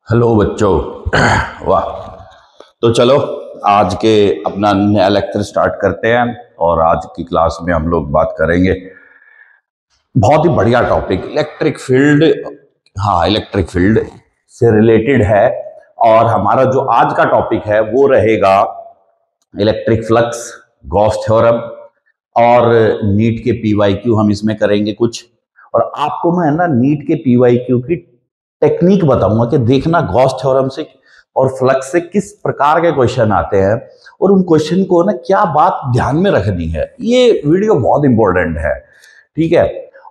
Hello बच्चों। वाह। तो चलो आज के अपना नया लेक्चर स्टार्ट करते हैं और आज की क्लास में हम लोग बात करेंगे बहुत ही बढ़िया टॉपिक इलेक्ट्रिक फील्ड। हाँ, इलेक्ट्रिक फील्ड से रिलेटेड है और हमारा जो आज का टॉपिक है वो रहेगा इलेक्ट्रिक फ्लक्स, गॉस थ्योरम और नीट के पीवाईक्यू हम इसमें करेंगे कुछ। और आपको मैं ना नीट के पीवाईक्यू की टेक्निक बताऊंगा कि देखना गॉस थ्योरम से और फ्लक्स से किस प्रकार के क्वेश्चन आते हैं और उन क्वेश्चन को ना क्या बात ध्यान में रखनी है। ये वीडियो बहुत इंपॉर्टेंट है, ठीक है।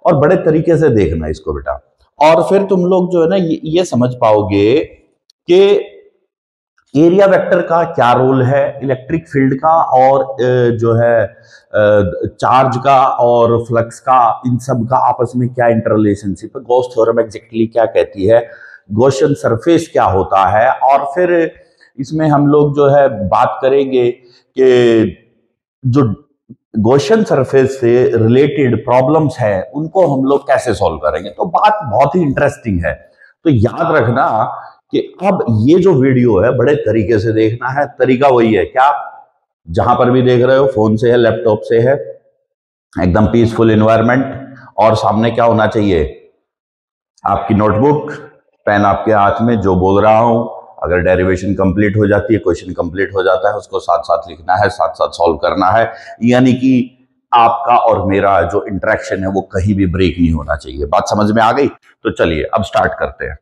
और बड़े तरीके से देखना इसको बेटा, और फिर तुम लोग जो है ना ये समझ पाओगे कि एरिया वेक्टर का क्या रोल है इलेक्ट्रिक फील्ड का और जो है चार्ज का और फ्लक्स का, इन सब का आपस में क्या इंटररिलेशनशिप है। गॉस थ्योरम एग्जैक्टली क्या कहती है, गॉसियन सरफेस क्या होता है, और फिर इसमें हम लोग जो है बात करेंगे कि जो गॉसियन सरफेस से रिलेटेड प्रॉब्लम्स हैं उनको हम लोग कैसे सॉल्व करेंगे। तो बात बहुत ही इंटरेस्टिंग है। तो याद रखना कि अब ये जो वीडियो है बड़े तरीके से देखना है। तरीका वही है क्या, जहां पर भी देख रहे हो, फोन से है, लैपटॉप से है, एकदम पीसफुल एनवायरनमेंट, और सामने क्या होना चाहिए, आपकी नोटबुक, पेन आपके हाथ में। जो बोल रहा हूं, अगर डेरिवेशन कंप्लीट हो जाती है, क्वेश्चन कंप्लीट हो जाता है, उसको साथ साथ लिखना है, साथ साथ सॉल्व करना है। यानी कि आपका और मेरा जो इंटरेक्शन है वो कहीं भी ब्रेक नहीं होना चाहिए। बात समझ में आ गई? तो चलिए अब स्टार्ट करते हैं।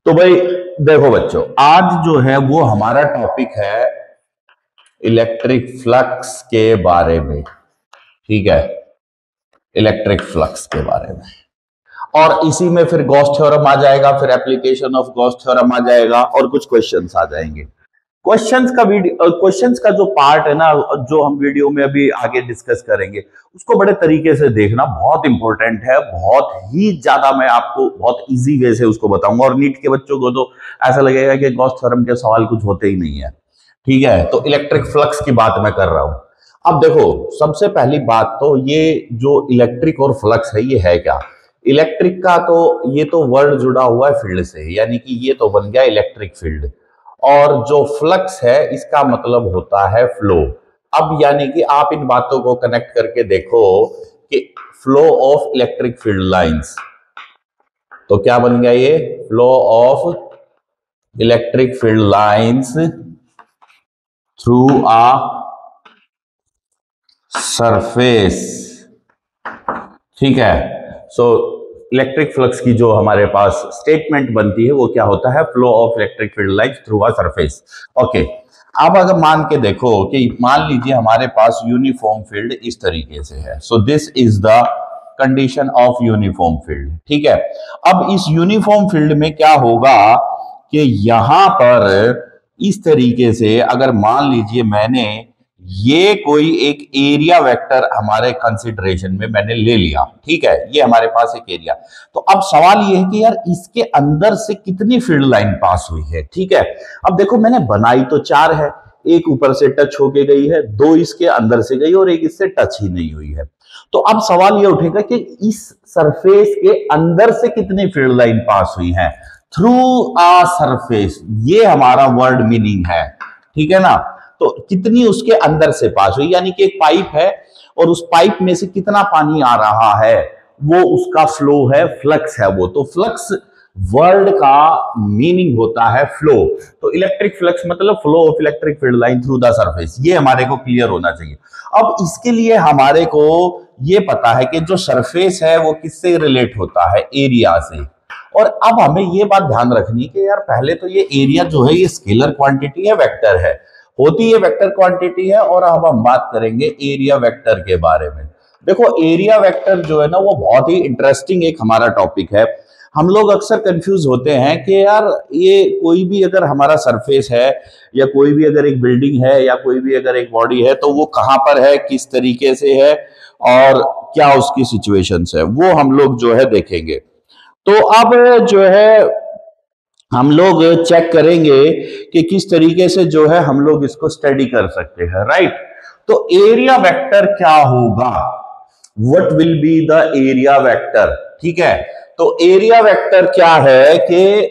तो भाई देखो बच्चों, आज जो है वो हमारा टॉपिक है इलेक्ट्रिक फ्लक्स के बारे में, ठीक है, इलेक्ट्रिक फ्लक्स के बारे में। और इसी में फिर गॉस थ्योरम आ जाएगा, फिर एप्लीकेशन ऑफ गॉस थ्योरम आ जाएगा और कुछ क्वेश्चंस आ जाएंगे। क्वेश्चंस का जो पार्ट है ना, जो हम वीडियो में अभी आगे डिस्कस करेंगे, उसको बड़े तरीके से देखना, बहुत इंपॉर्टेंट है, बहुत ही ज्यादा। मैं आपको बहुत इजी वे से उसको बताऊंगा और नीट के बच्चों को तो ऐसा लगेगा कि गॉस थ्योरम के सवाल कुछ होते ही नहीं है, ठीक है। तो इलेक्ट्रिक फ्लक्स की बात मैं कर रहा हूं। अब देखो, सबसे पहली बात तो ये जो इलेक्ट्रिक और फ्लक्स है ये है क्या। इलेक्ट्रिक का तो ये तो वर्ड जुड़ा हुआ है फील्ड से, यानी कि ये तो बन गया इलेक्ट्रिक फील्ड, और जो फ्लक्स है इसका मतलब होता है फ्लो। अब यानी कि आप इन बातों को कनेक्ट करके देखो कि flow of electric field lines, तो क्या बन गया ये, flow of electric field lines through a surface, ठीक है। सो इलेक्ट्रिक फ्लक्स की जो हमारे पास स्टेटमेंट बनती है वो क्या होता है, flow of electric field lines through a surface. Okay, अब अगर मान के देखो कि मान लीजिए हमारे पास यूनिफॉर्म फील्ड इस तरीके से है, so this is the condition of uniform field, ठीक है। अब इस यूनिफॉर्म फील्ड में क्या होगा कि यहां पर इस तरीके से अगर मान लीजिए मैंने ये कोई एक एरिया वेक्टर हमारे कंसिडरेशन में मैंने ले लिया, ठीक है, ये हमारे पास एक एरिया। तो अब सवाल ये है कि यार इसके अंदर से कितनी फील्ड लाइन पास हुई है, ठीक है। अब देखो मैंने बनाई तो 4 है, एक ऊपर से टच होके गई है, 2 इसके अंदर से गई और एक इससे टच ही नहीं हुई है। तो अब सवाल ये उठेगा कि इस सरफेस के अंदर से कितनी फील्ड लाइन पास हुई है, थ्रू आ सरफेस, ये हमारा वर्ड मीनिंग है, ठीक है ना। तो कितनी उसके अंदर से पास हुई, यानी कि एक पाइप है और उस पाइप में से कितना पानी आ रहा है, वो उसका फ्लो है, फ्लक्स है वो। तो फ्लक्स वर्ड का मीनिंग होता है फ्लो। तो इलेक्ट्रिक फ्लक्स मतलब flow of electric field line through the surface, ये हमारे को क्लियर होना चाहिए। अब इसके लिए हमारे को ये पता है कि जो सरफेस है वो किससे रिलेट होता है, एरिया से। और अब हमें ये बात ध्यान रखनी कि यार पहले तो ये एरिया जो है ये स्केलर क्वांटिटी है, वेक्टर है, होती है वेक्टर क्वांटिटी है। और अब हम बात करेंगे एरिया वेक्टर के बारे में। देखो एरिया वेक्टर जो है ना वो बहुत ही इंटरेस्टिंग एक हमारा टॉपिक है। हम लोग अक्सर कंफ्यूज होते हैं कि यार ये कोई भी अगर हमारा सरफेस है या कोई भी अगर एक बिल्डिंग है या कोई भी अगर एक बॉडी है तो वो कहां पर है, किस तरीके से है और क्या उसकी सिचुएशंस है, वो हम लोग जो है देखेंगे। तो अब जो है हम लोग चेक करेंगे कि किस तरीके से जो है हम लोग इसको स्टडी कर सकते हैं, राइट। तो एरिया वेक्टर क्या होगा, what will be the area vector, ठीक है। तो एरिया वेक्टर क्या है कि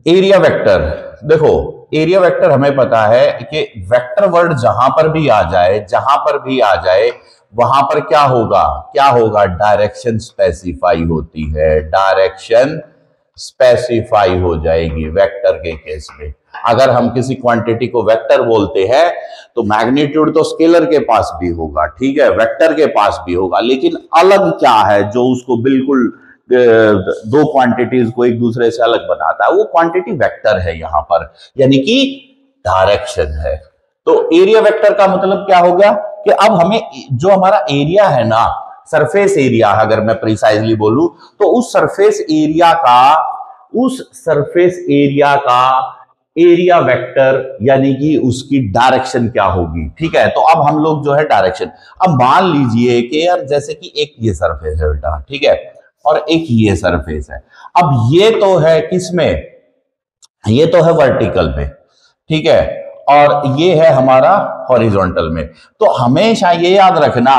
एरिया वेक्टर, देखो एरिया वेक्टर हमें पता है कि वेक्टर वर्ड जहां पर भी आ जाए, जहां पर भी आ जाए, वहां पर क्या होगा, क्या होगा, डायरेक्शन स्पेसिफाई होती है, डायरेक्शन स्पेसिफाई हो जाएगी वेक्टर के केस में। अगर हम किसी क्वांटिटी को वेक्टर बोलते हैं तो मैग्नीट्यूड तो स्केलर के पास भी होगा, ठीक है, वेक्टर के पास भी होगा, लेकिन अलग क्या है जो उसको बिल्कुल दो क्वांटिटीज को एक दूसरे से अलग बनाता है, वो क्वांटिटी वेक्टर है यहां पर, यानी कि डायरेक्शन है। तो एरिया वेक्टर का मतलब क्या हो गया कि अब हमें जो हमारा एरिया है ना, सरफेस एरिया, अगर मैं प्रिसाइजली बोलूं तो उस सरफेस एरिया का एरिया वेक्टर यानी कि उसकी डायरेक्शन क्या होगी, ठीक है। तो अब हम लोग जो है डायरेक्शन, अब मान लीजिए कि यार जैसे कि एक ये सरफेस है बेटा, ठीक है, और एक ये सरफेस है। अब ये तो है किसमें, ये तो है वर्टिकल में, ठीक है, और ये है हमारा हॉरिजॉन्टल में। तो हमेशा ये याद रखना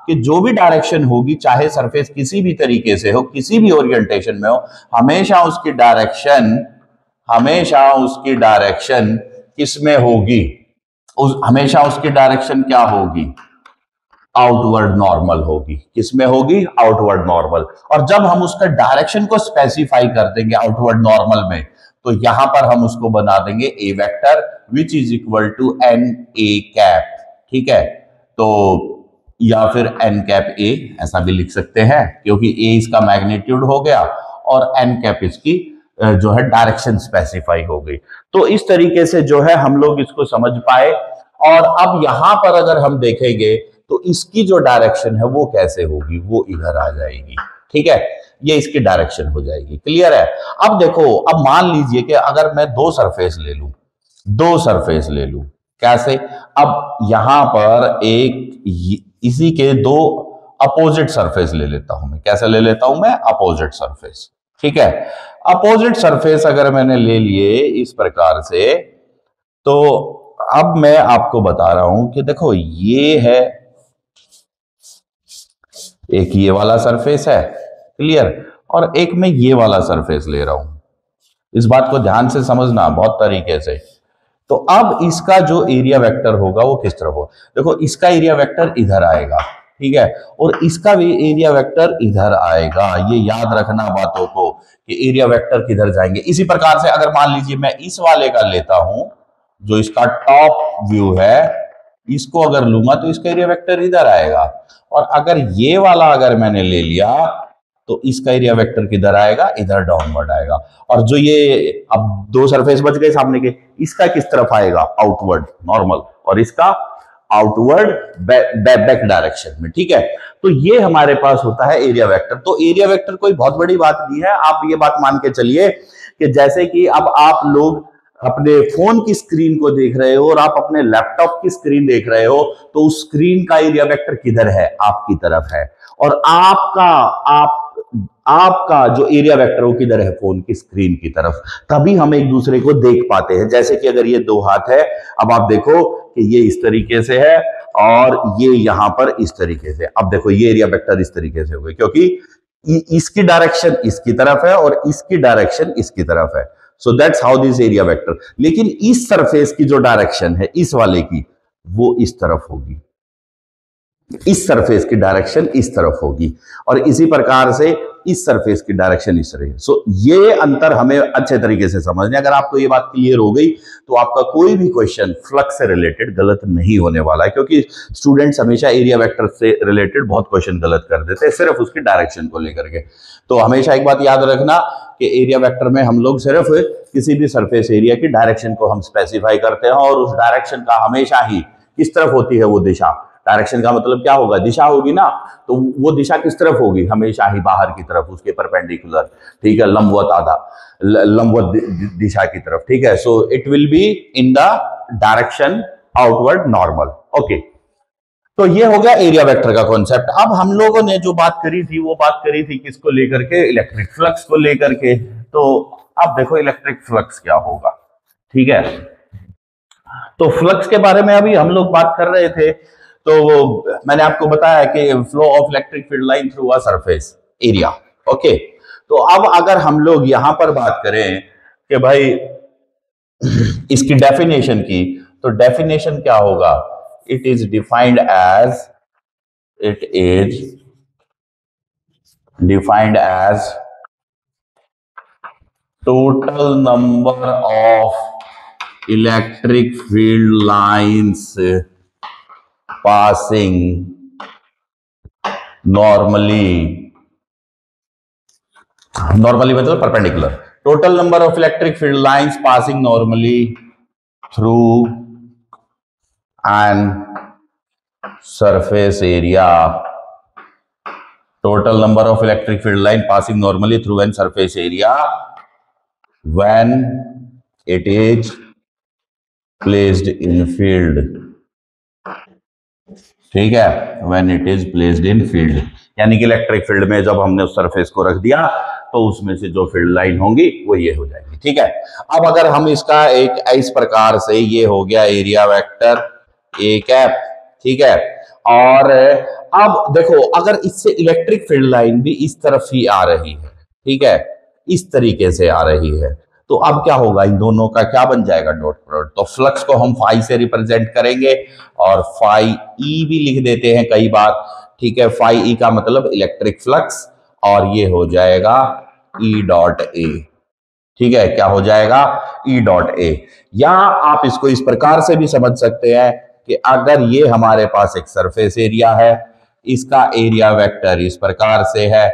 कि जो भी डायरेक्शन होगी, चाहे सरफेस किसी भी तरीके से हो, किसी भी ओरिएंटेशन में हो, हमेशा उसकी डायरेक्शन किसमें होगी, हमेशा उसकी डायरेक्शन क्या होगी, आउटवर्ड नॉर्मल होगी। किसमें होगी, आउटवर्ड नॉर्मल। और जब हम उसका डायरेक्शन को स्पेसिफाई कर देंगे आउटवर्ड नॉर्मल में, तो यहां पर हम उसको बना देंगे A vector which is equal to n A cap, ठीक है। तो या फिर एन कैप ए ऐसा भी लिख सकते हैं, क्योंकि ए इसका मैग्नीट्यूड हो गया और एन कैप इसकी जो है डायरेक्शन स्पेसिफाई हो गई। तो इस तरीके से जो है हम लोग इसको समझ पाए। और अब यहां पर अगर हम देखेंगे तो इसकी जो डायरेक्शन है वो कैसे होगी, वो इधर आ जाएगी, ठीक है, ये इसकी डायरेक्शन हो जाएगी। क्लियर है। अब देखो, अब मान लीजिए कि अगर मैं दो सरफेस ले लूं, कैसे, अब यहां पर एक इसी के दो अपोजिट सरफेस ले लेता हूं मैं। कैसे ले लेता हूं मैं, अपोजिट सरफेस, ठीक है। अपोजिट सरफेस अगर मैंने ले लिए इस प्रकार से, तो अब मैं आपको बता रहा हूं कि देखो ये है, एक ये वाला सरफेस है, क्लियर, और एक मैं ये वाला सरफेस ले रहा हूं। इस बात को ध्यान से समझना बहुत तरीके से। तो अब इसका जो एरिया वेक्टर होगा वो किस तरफ हो, देखो इसका एरिया वेक्टर इधर आएगा, ठीक है, और इसका भी एरिया वेक्टर इधर आएगा। ये याद रखना बातों को कि एरिया वेक्टर किधर जाएंगे। इसी प्रकार से अगर मान लीजिए मैं इस वाले का लेता हूं, जो इसका टॉप व्यू है, इसको अगर लूंगा तो इसका एरिया वेक्टर इधर आएगा। और अगर ये वाला अगर मैंने ले लिया तो इसका एरिया वेक्टर किधर आएगा, इधर डाउनवर्ड आएगा। और जो ये अब दो सरफेस बच गए सामने के, इसका किस तरफ आएगा, आउटवर्ड नॉर्मल, और इसका आउटवर्ड बैक डायरेक्शन में, ठीक है। तो ये हमारे पास होता है एरिया वेक्टर। तो एरिया वेक्टर कोई बहुत बड़ी बात नहीं है, आप ये बात मान के चलिए कि जैसे कि अब आप लोग अपने फोन की स्क्रीन को देख रहे हो और आप अपने लैपटॉप की स्क्रीन देख रहे हो, तो उस स्क्रीन का एरिया वेक्टर किधर है, आपकी तरफ है, और आपका जो एरिया वेक्टर वो किधर है, फोन की स्क्रीन की तरफ। तभी हम एक दूसरे को देख पाते हैं। जैसे कि अगर ये दो हाथ है, अब आप देखो कि ये इस तरीके से है और ये यहां पर इस तरीके से। अब देखो ये एरिया वेक्टर इस तरीके से हो गए, क्योंकि इसकी डायरेक्शन इसकी तरफ है और इसकी डायरेक्शन इसकी तरफ है। So that's how this area vector. लेकिन इस सरफेस की जो डायरेक्शन है इस वाले की, वो इस तरफ होगी, इस सरफेस की डायरेक्शन इस तरफ होगी, और इसी प्रकार से इस सरफेस की डायरेक्शन इस तरह। सो ये अंतर हमें अच्छे तरीके से समझने। अगर आपको ये बात क्लियर हो गई तो आपका कोई भी क्वेश्चन फ्लक्स से रिलेटेड गलत नहीं होने वाला है, क्योंकि स्टूडेंट्स हमेशा एरिया वेक्टर से रिलेटेड बहुत क्वेश्चन गलत कर देते हैं सिर्फ उसकी डायरेक्शन को लेकर के। तो हमेशा एक बात याद रखना कि एरिया वेक्टर में हम लोग सिर्फ किसी भी सरफेस एरिया की डायरेक्शन को हम स्पेसिफाई करते हैं, और उस डायरेक्शन का हमेशा ही किस तरफ होती है वो दिशा। डायरेक्शन का मतलब क्या होगा, दिशा होगी ना, तो वो दिशा किस तरफ होगी, हमेशा ही बाहर की तरफ, उसके परपेंडिकुलर, ठीक है, लंबवत दिशा की तरफ, ठीक है। So it will be in the direction outward normal. Okay, तो ये हो गया एरिया वेक्टर का कॉन्सेप्ट। अब हम लोगों ने जो बात करी थी वो बात करी थी किसको लेकर के, इलेक्ट्रिक फ्लक्स को लेकर के। तो अब देखो इलेक्ट्रिक फ्लक्स क्या होगा, ठीक है। तो फ्लक्स के बारे में अभी हम लोग बात कर रहे थे, तो मैंने आपको बताया कि flow of electric field line through a surface area. Okay, तो अब अगर हम लोग यहां पर बात करें कि भाई इसकी डेफिनेशन की, तो डेफिनेशन क्या होगा? It is defined as it is defined as total number of electric field lines passing normally मतलब perpendicular, total number of electric field lines passing normally through an surface area, total number of electric field line passing normally through an surface area when it is placed in field. ठीक है, when it is placed in field, यानी कि electric field में जब हमने उस surface को रख दिया तो उसमें से जो फील्ड लाइन होंगी वो ये हो जाएगी। ठीक है, अब अगर हम इसका एक इस प्रकार से, ये हो गया एरिया वेक्टर ए कैप। ठीक है, और अब देखो अगर इससे इलेक्ट्रिक फील्ड लाइन भी इस तरफ ही आ रही है, ठीक है, इस तरीके से आ रही है, तो अब क्या होगा? इन दोनों का क्या बन जाएगा? Dot product. तो फ्लक्स को हम फाई से रिप्रेजेंट करेंगे और फाई ई भी लिख देते हैं कई बार। ठीक है, फाई ई का मतलब इलेक्ट्रिक फ्लक्स, और ये हो जाएगा ई डॉट ए। ठीक है, क्या हो जाएगा? E dot A. या आप इसको इस प्रकार से भी समझ सकते हैं कि अगर ये हमारे पास एक सरफेस एरिया है, इसका एरिया वेक्टर इस प्रकार से है,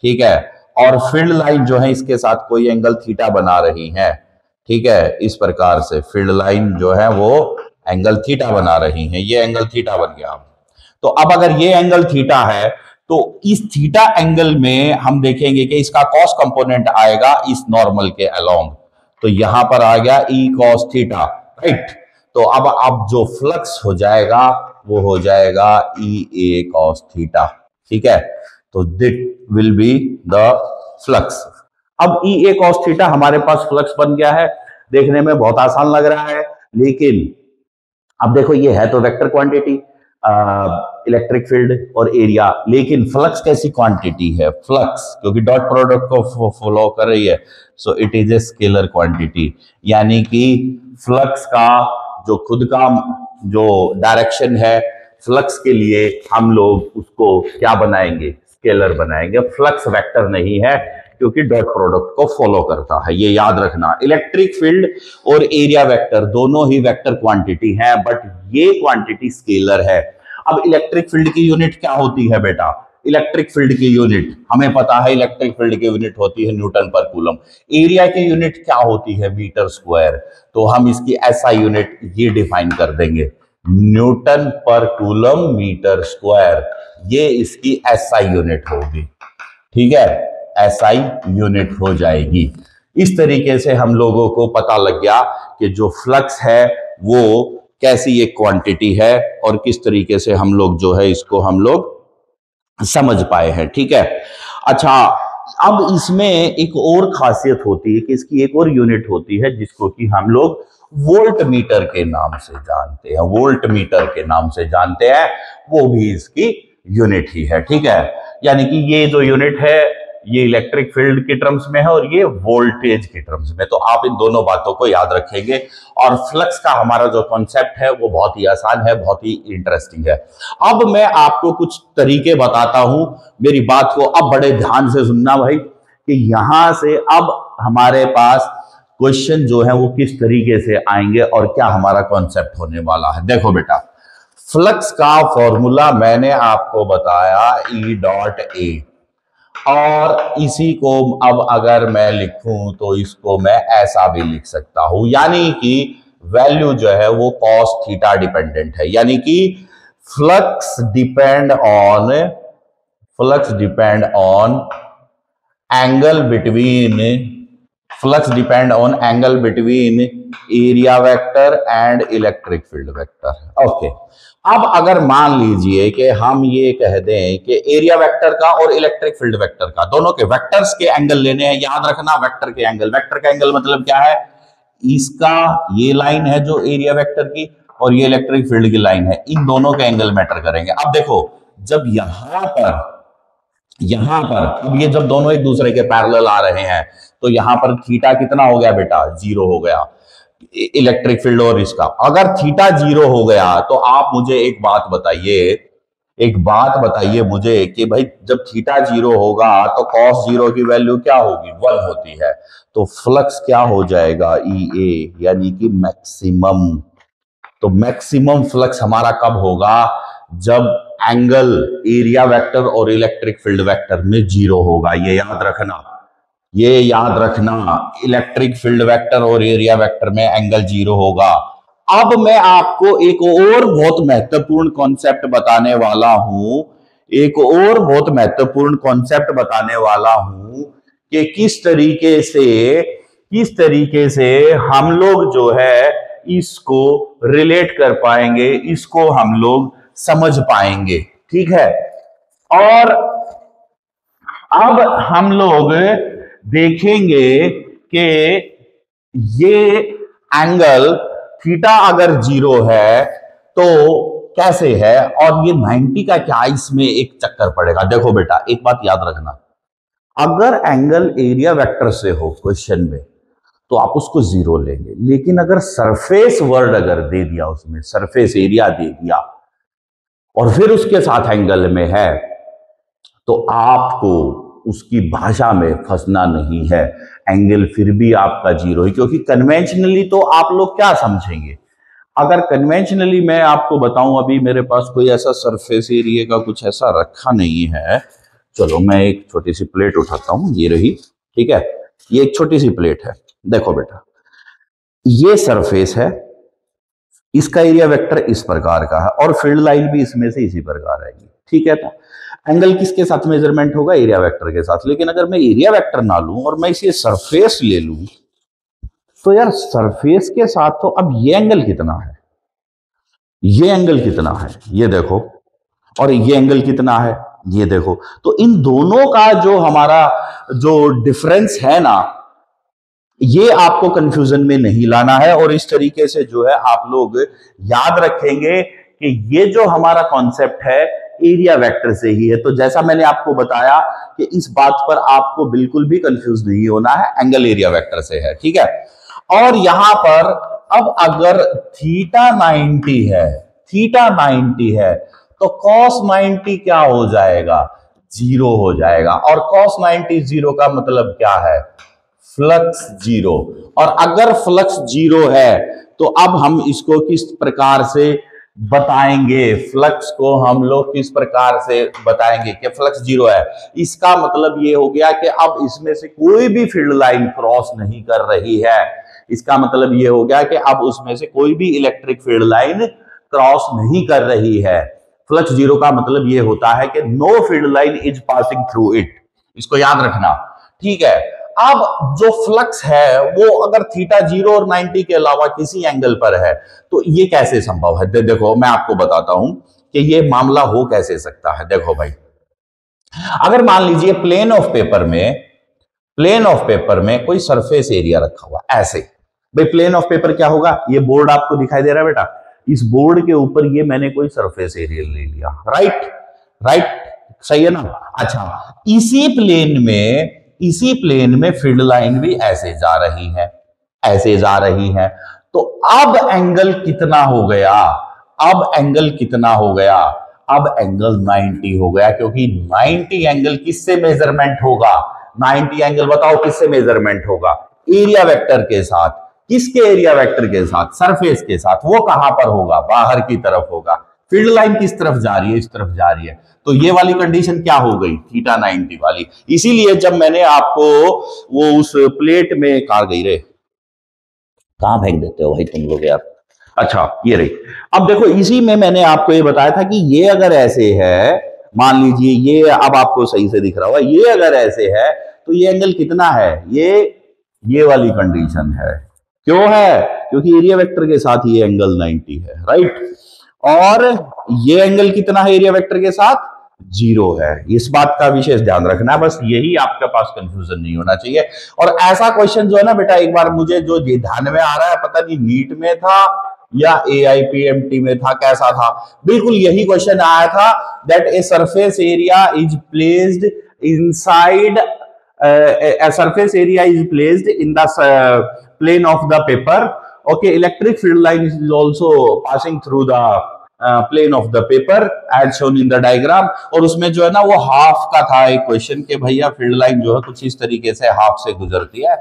ठीक है, और फील्ड लाइन जो है इसके साथ कोई एंगल थीटा बना रही है। ठीक है, इस प्रकार से फील्ड लाइन जो है वो एंगल थीटा बना रही है, ये एंगल थीटा बन गया। तो अब अगर ये एंगल थीटा है तो इस थीटा एंगल में हम देखेंगे कि इसका कॉस कंपोनेंट आएगा इस नॉर्मल के अलोंग, तो यहां पर आ गया ई कॉस थीटा, राइट। तो अब जो फ्लक्स हो जाएगा वो हो जाएगा ई ए कॉस थीटा। ठीक है, तो that will be the flux. अब ई ए कॉस थीटा हमारे पास फ्लक्स बन गया है। देखने में बहुत आसान लग रहा है, लेकिन अब देखो ये है तो वेक्टर क्वांटिटी इलेक्ट्रिक फील्ड और एरिया, लेकिन फ्लक्स कैसी क्वांटिटी है? फ्लक्स क्योंकि डॉट प्रोडक्ट को फॉलो कर रही है, so it is a scalar quantity, यानी कि फ्लक्स का जो खुद का जो डायरेक्शन है, फ्लक्स के लिए हम लोग उसको क्या बनाएंगे? स्केलर बनाएंगे। फ्लक्स वेक्टर नहीं है क्योंकि डॉट प्रोडक्ट को फॉलो करता है, ये याद रखना। इलेक्ट्रिक फील्ड और एरिया वेक्टर दोनों ही वेक्टर क्वांटिटी है, बट ये क्वांटिटी स्केलर है। अब इलेक्ट्रिक फील्ड की यूनिट क्या होती है बेटा? इलेक्ट्रिक फील्ड की यूनिट हमें पता है, इलेक्ट्रिक फील्ड की यूनिट होती है न्यूटन पर कूलम। एरिया की यूनिट क्या होती है? Metre square. तो हम इसकी एसआई यूनिट ये डिफाइन कर देंगे, Newton per coulomb metre square, ये इसकी एसआई यूनिट होगी। ठीक है, एसआई यूनिट हो जाएगी। इस तरीके से हम लोगों को पता लग गया कि जो फ्लक्स है वो कैसी एक क्वांटिटी है और किस तरीके से हम लोग जो है इसको हम लोग समझ पाए हैं। ठीक है, अच्छा, अब इसमें एक और खासियत होती है कि इसकी एक और यूनिट होती है जिसको कि हम लोग वोल्ट मीटर के नाम से जानते हैं। वोल्ट मीटर के नाम से जानते हैं, वो भी इसकी यूनिट ही है। ठीक है, यानी कि ये जो यूनिट है ये इलेक्ट्रिक फील्ड के टर्म्स में है और ये वोल्टेज के टर्म्स में, तो आप इन दोनों बातों को याद रखेंगे। और फ्लक्स का हमारा जो कॉन्सेप्ट है वो बहुत ही आसान है, बहुत ही इंटरेस्टिंग है। अब मैं आपको कुछ तरीके बताता हूं, मेरी बात को अब बड़े ध्यान से सुनना भाई, कि यहां से अब हमारे पास क्वेश्चन जो है वो किस तरीके से आएंगे और क्या हमारा कॉन्सेप्ट होने वाला है। देखो बेटा, फ्लक्स का फॉर्मूला मैंने आपको बताया ई डॉट ए, और इसी को अब अगर मैं लिखूं तो इसको मैं ऐसा भी लिख सकता हूं, यानी कि वैल्यू जो है वो कॉस थीटा डिपेंडेंट है, यानी कि flux depend on angle between area vector and electric field vector. Okay, अब अगर मान लीजिए कि हम ये कह दें कि एरिया वेक्टर का और इलेक्ट्रिक फील्ड वेक्टर का, दोनों के वेक्टर्स के एंगल लेने हैं। याद रखना, वेक्टर के एंगल, वेक्टर का एंगल मतलब क्या है? इसका ये लाइन है जो एरिया वेक्टर की और ये इलेक्ट्रिक फील्ड की लाइन है, इन दोनों के एंगल मैटर करेंगे। अब देखो, जब यहां पर यहां पर अब ये जब दोनों एक दूसरे के पैरेलल आ रहे हैं तो यहां पर थीटा कितना हो गया बेटा, जीरो हो गया इलेक्ट्रिक फील्ड। और इसका अगर थीटा जीरो हो गया तो आप मुझे एक बात बताइए, एक बात बताइए मुझे कि भाई जब थीटा जीरो होगा तो कॉस जीरो की वैल्यू क्या होगी, 1 होती है। तो फ्लक्स क्या हो जाएगा, ई ए, यानी कि मैक्सिमम। तो मैक्सिमम फ्लक्स हमारा कब होगा, जब एंगल एरिया वेक्टर और इलेक्ट्रिक फील्ड वेक्टर में जीरो होगा। ये याद रखना, ये याद रखना, इलेक्ट्रिक फील्ड वेक्टर और एरिया वेक्टर में एंगल जीरो होगा। अब मैं आपको एक और बहुत महत्वपूर्ण कॉन्सेप्ट बताने वाला हूं, एक और बहुत महत्वपूर्ण कॉन्सेप्ट बताने वाला हूं कि किस तरीके से हम लोग जो है इसको रिलेट कर पाएंगे, इसको हम लोग समझ पाएंगे। ठीक है, और अब हम लोग देखेंगे कि ये एंगल थीटा अगर जीरो है तो कैसे है, और ये 90 का क्या इसमें एक चक्कर पड़ेगा। देखो बेटा एक बात याद रखना, अगर एंगल एरिया वेक्टर से हो क्वेश्चन में तो आप उसको जीरो लेंगे, लेकिन अगर सरफेस वर्ड अगर दे दिया, उसमें सरफेस एरिया दे दिया और फिर उसके साथ एंगल में है, तो आपको उसकी भाषा में फंसना नहीं है, एंगल फिर भी आपका जीरो है। क्योंकि कन्वेंशनली तो आप लोग क्या समझेंगे, अगर कन्वेंशनली मैं आपको बताऊं, अभी मेरे पास कोई ऐसा सरफेस एरिया का कुछ ऐसा रखा नहीं है। चलो मैं एक छोटी सी प्लेट उठाता हूं, ये रही। ठीक है, ये एक छोटी सी प्लेट है। देखो बेटा ये सरफेस है, इसका एरिया वेक्टर इस प्रकार का है और फील्ड लाइन भी इसमें से इसी प्रकार आएगी। ठीक है, तो एंगल किसके साथ मेजरमेंट होगा, एरिया वेक्टर के साथ। लेकिन अगर मैं एरिया वेक्टर ना लूं और मैं इसे सरफेस ले लूं, तो यार सरफेस के साथ तो अब ये एंगल कितना है, ये एंगल कितना है, ये देखो, और ये एंगल कितना है, ये देखो। तो इन दोनों का जो हमारा जो डिफरेंस है ना, ये आपको कंफ्यूजन में नहीं लाना है। और इस तरीके से जो है आप लोग याद रखेंगे कि ये जो हमारा कॉन्सेप्ट है एरिया वेक्टर से ही है। तो जैसा मैंने आपको बताया कि इस बात पर आपको बिल्कुल भी कंफ्यूज नहीं होना है, एंगल एरिया वेक्टर से है। ठीक है, और यहां पर अब अगर थीटा 90 है, थीटा 90 है, तो कॉस 90 क्या हो जाएगा, जीरो हो जाएगा। और कॉस 90 जीरो का मतलब क्या है, फ्लक्स जीरो। और अगर फ्लक्स जीरो है तो अब हम इसको किस प्रकार से बताएंगे, फ्लक्स को हम लोग किस प्रकार से बताएंगे कि फ्लक्स जीरो है। इसका मतलब ये हो गया कि अब इसमें से कोई भी फील्ड लाइन क्रॉस नहीं कर रही है। इसका मतलब ये हो गया कि अब उसमें से कोई भी इलेक्ट्रिक फील्ड लाइन क्रॉस नहीं कर रही है। फ्लक्स जीरो का मतलब ये होता है कि know field line is passing through it. इसको याद रखना। ठीक है, अब जो फ्लक्स है वो अगर थीटा जीरो और 90 के अलावा किसी एंगल पर है तो ये कैसे संभव है। देखो मैं आपको बताता हूं कि ये मामला हो कैसे सकता है। देखो भाई, अगर मान लीजिए प्लेन ऑफ पेपर में कोई सरफेस एरिया रखा हुआ ऐसे। भाई प्लेन ऑफ पेपर क्या होगा, ये बोर्ड आपको दिखाई दे रहा है बेटा, इस बोर्ड के ऊपर ये मैंने कोई सरफेस एरिया ले लिया। राइट, राइट, सही है ना। अच्छा, इसी प्लेन में फील्ड लाइन भी ऐसे जा रही है, ऐसे जा रही है। तो अब एंगल कितना हो गया, अब एंगल कितना हो गया, अब एंगल 90 हो गया। क्योंकि 90 एंगल किससे मेजरमेंट होगा, 90 एंगल बताओ किससे मेजरमेंट होगा, एरिया वेक्टर के साथ। किसके एरिया वेक्टर के साथ, सरफेस के साथ। वो कहां पर होगा, बाहर की तरफ होगा। फील्ड लाइन किस तरफ जा रही है, इस तरफ जा रही है। तो ये वाली कंडीशन क्या हो गई, थीटा 90 वाली। इसीलिए जब मैंने आपको वो उस प्लेट में, कहां गई रे, कहां फेंक देते हो भाई तुम लोग यार। अच्छा ये रही। अब देखो इसी में मैंने आपको ये बताया था कि ये अगर ऐसे है, मान लीजिए ये, अब आपको सही से दिख रहा होगा, ये अगर ऐसे है तो ये एंगल कितना है, ये वाली कंडीशन है। क्यों है, क्योंकि एरिया वेक्टर के साथ ये एंगल 90 है। राइट, और ये एंगल कितना है एरिया वेक्टर के साथ, जीरो है। इस बात का विशेष ध्यान रखना, बस यही आपके पास कंफ्यूजन नहीं होना चाहिए। और ऐसा क्वेश्चन जो है ना बेटा, एक बार मुझे जो ध्यान में आ रहा है, पता नहीं नीट में था या AIPMT में था, कैसा था, बिल्कुल यही क्वेश्चन आया था, that a surface area is placed inside a surface area is placed in the plane of the paper. Okay, electric field line is also passing through the plane of the paper as shown in the diagram. और उसमें जो है ना वो half का था एक question कि भैया फील्ड लाइन जो है कुछ इस तरीके से हाफ से गुजरती है,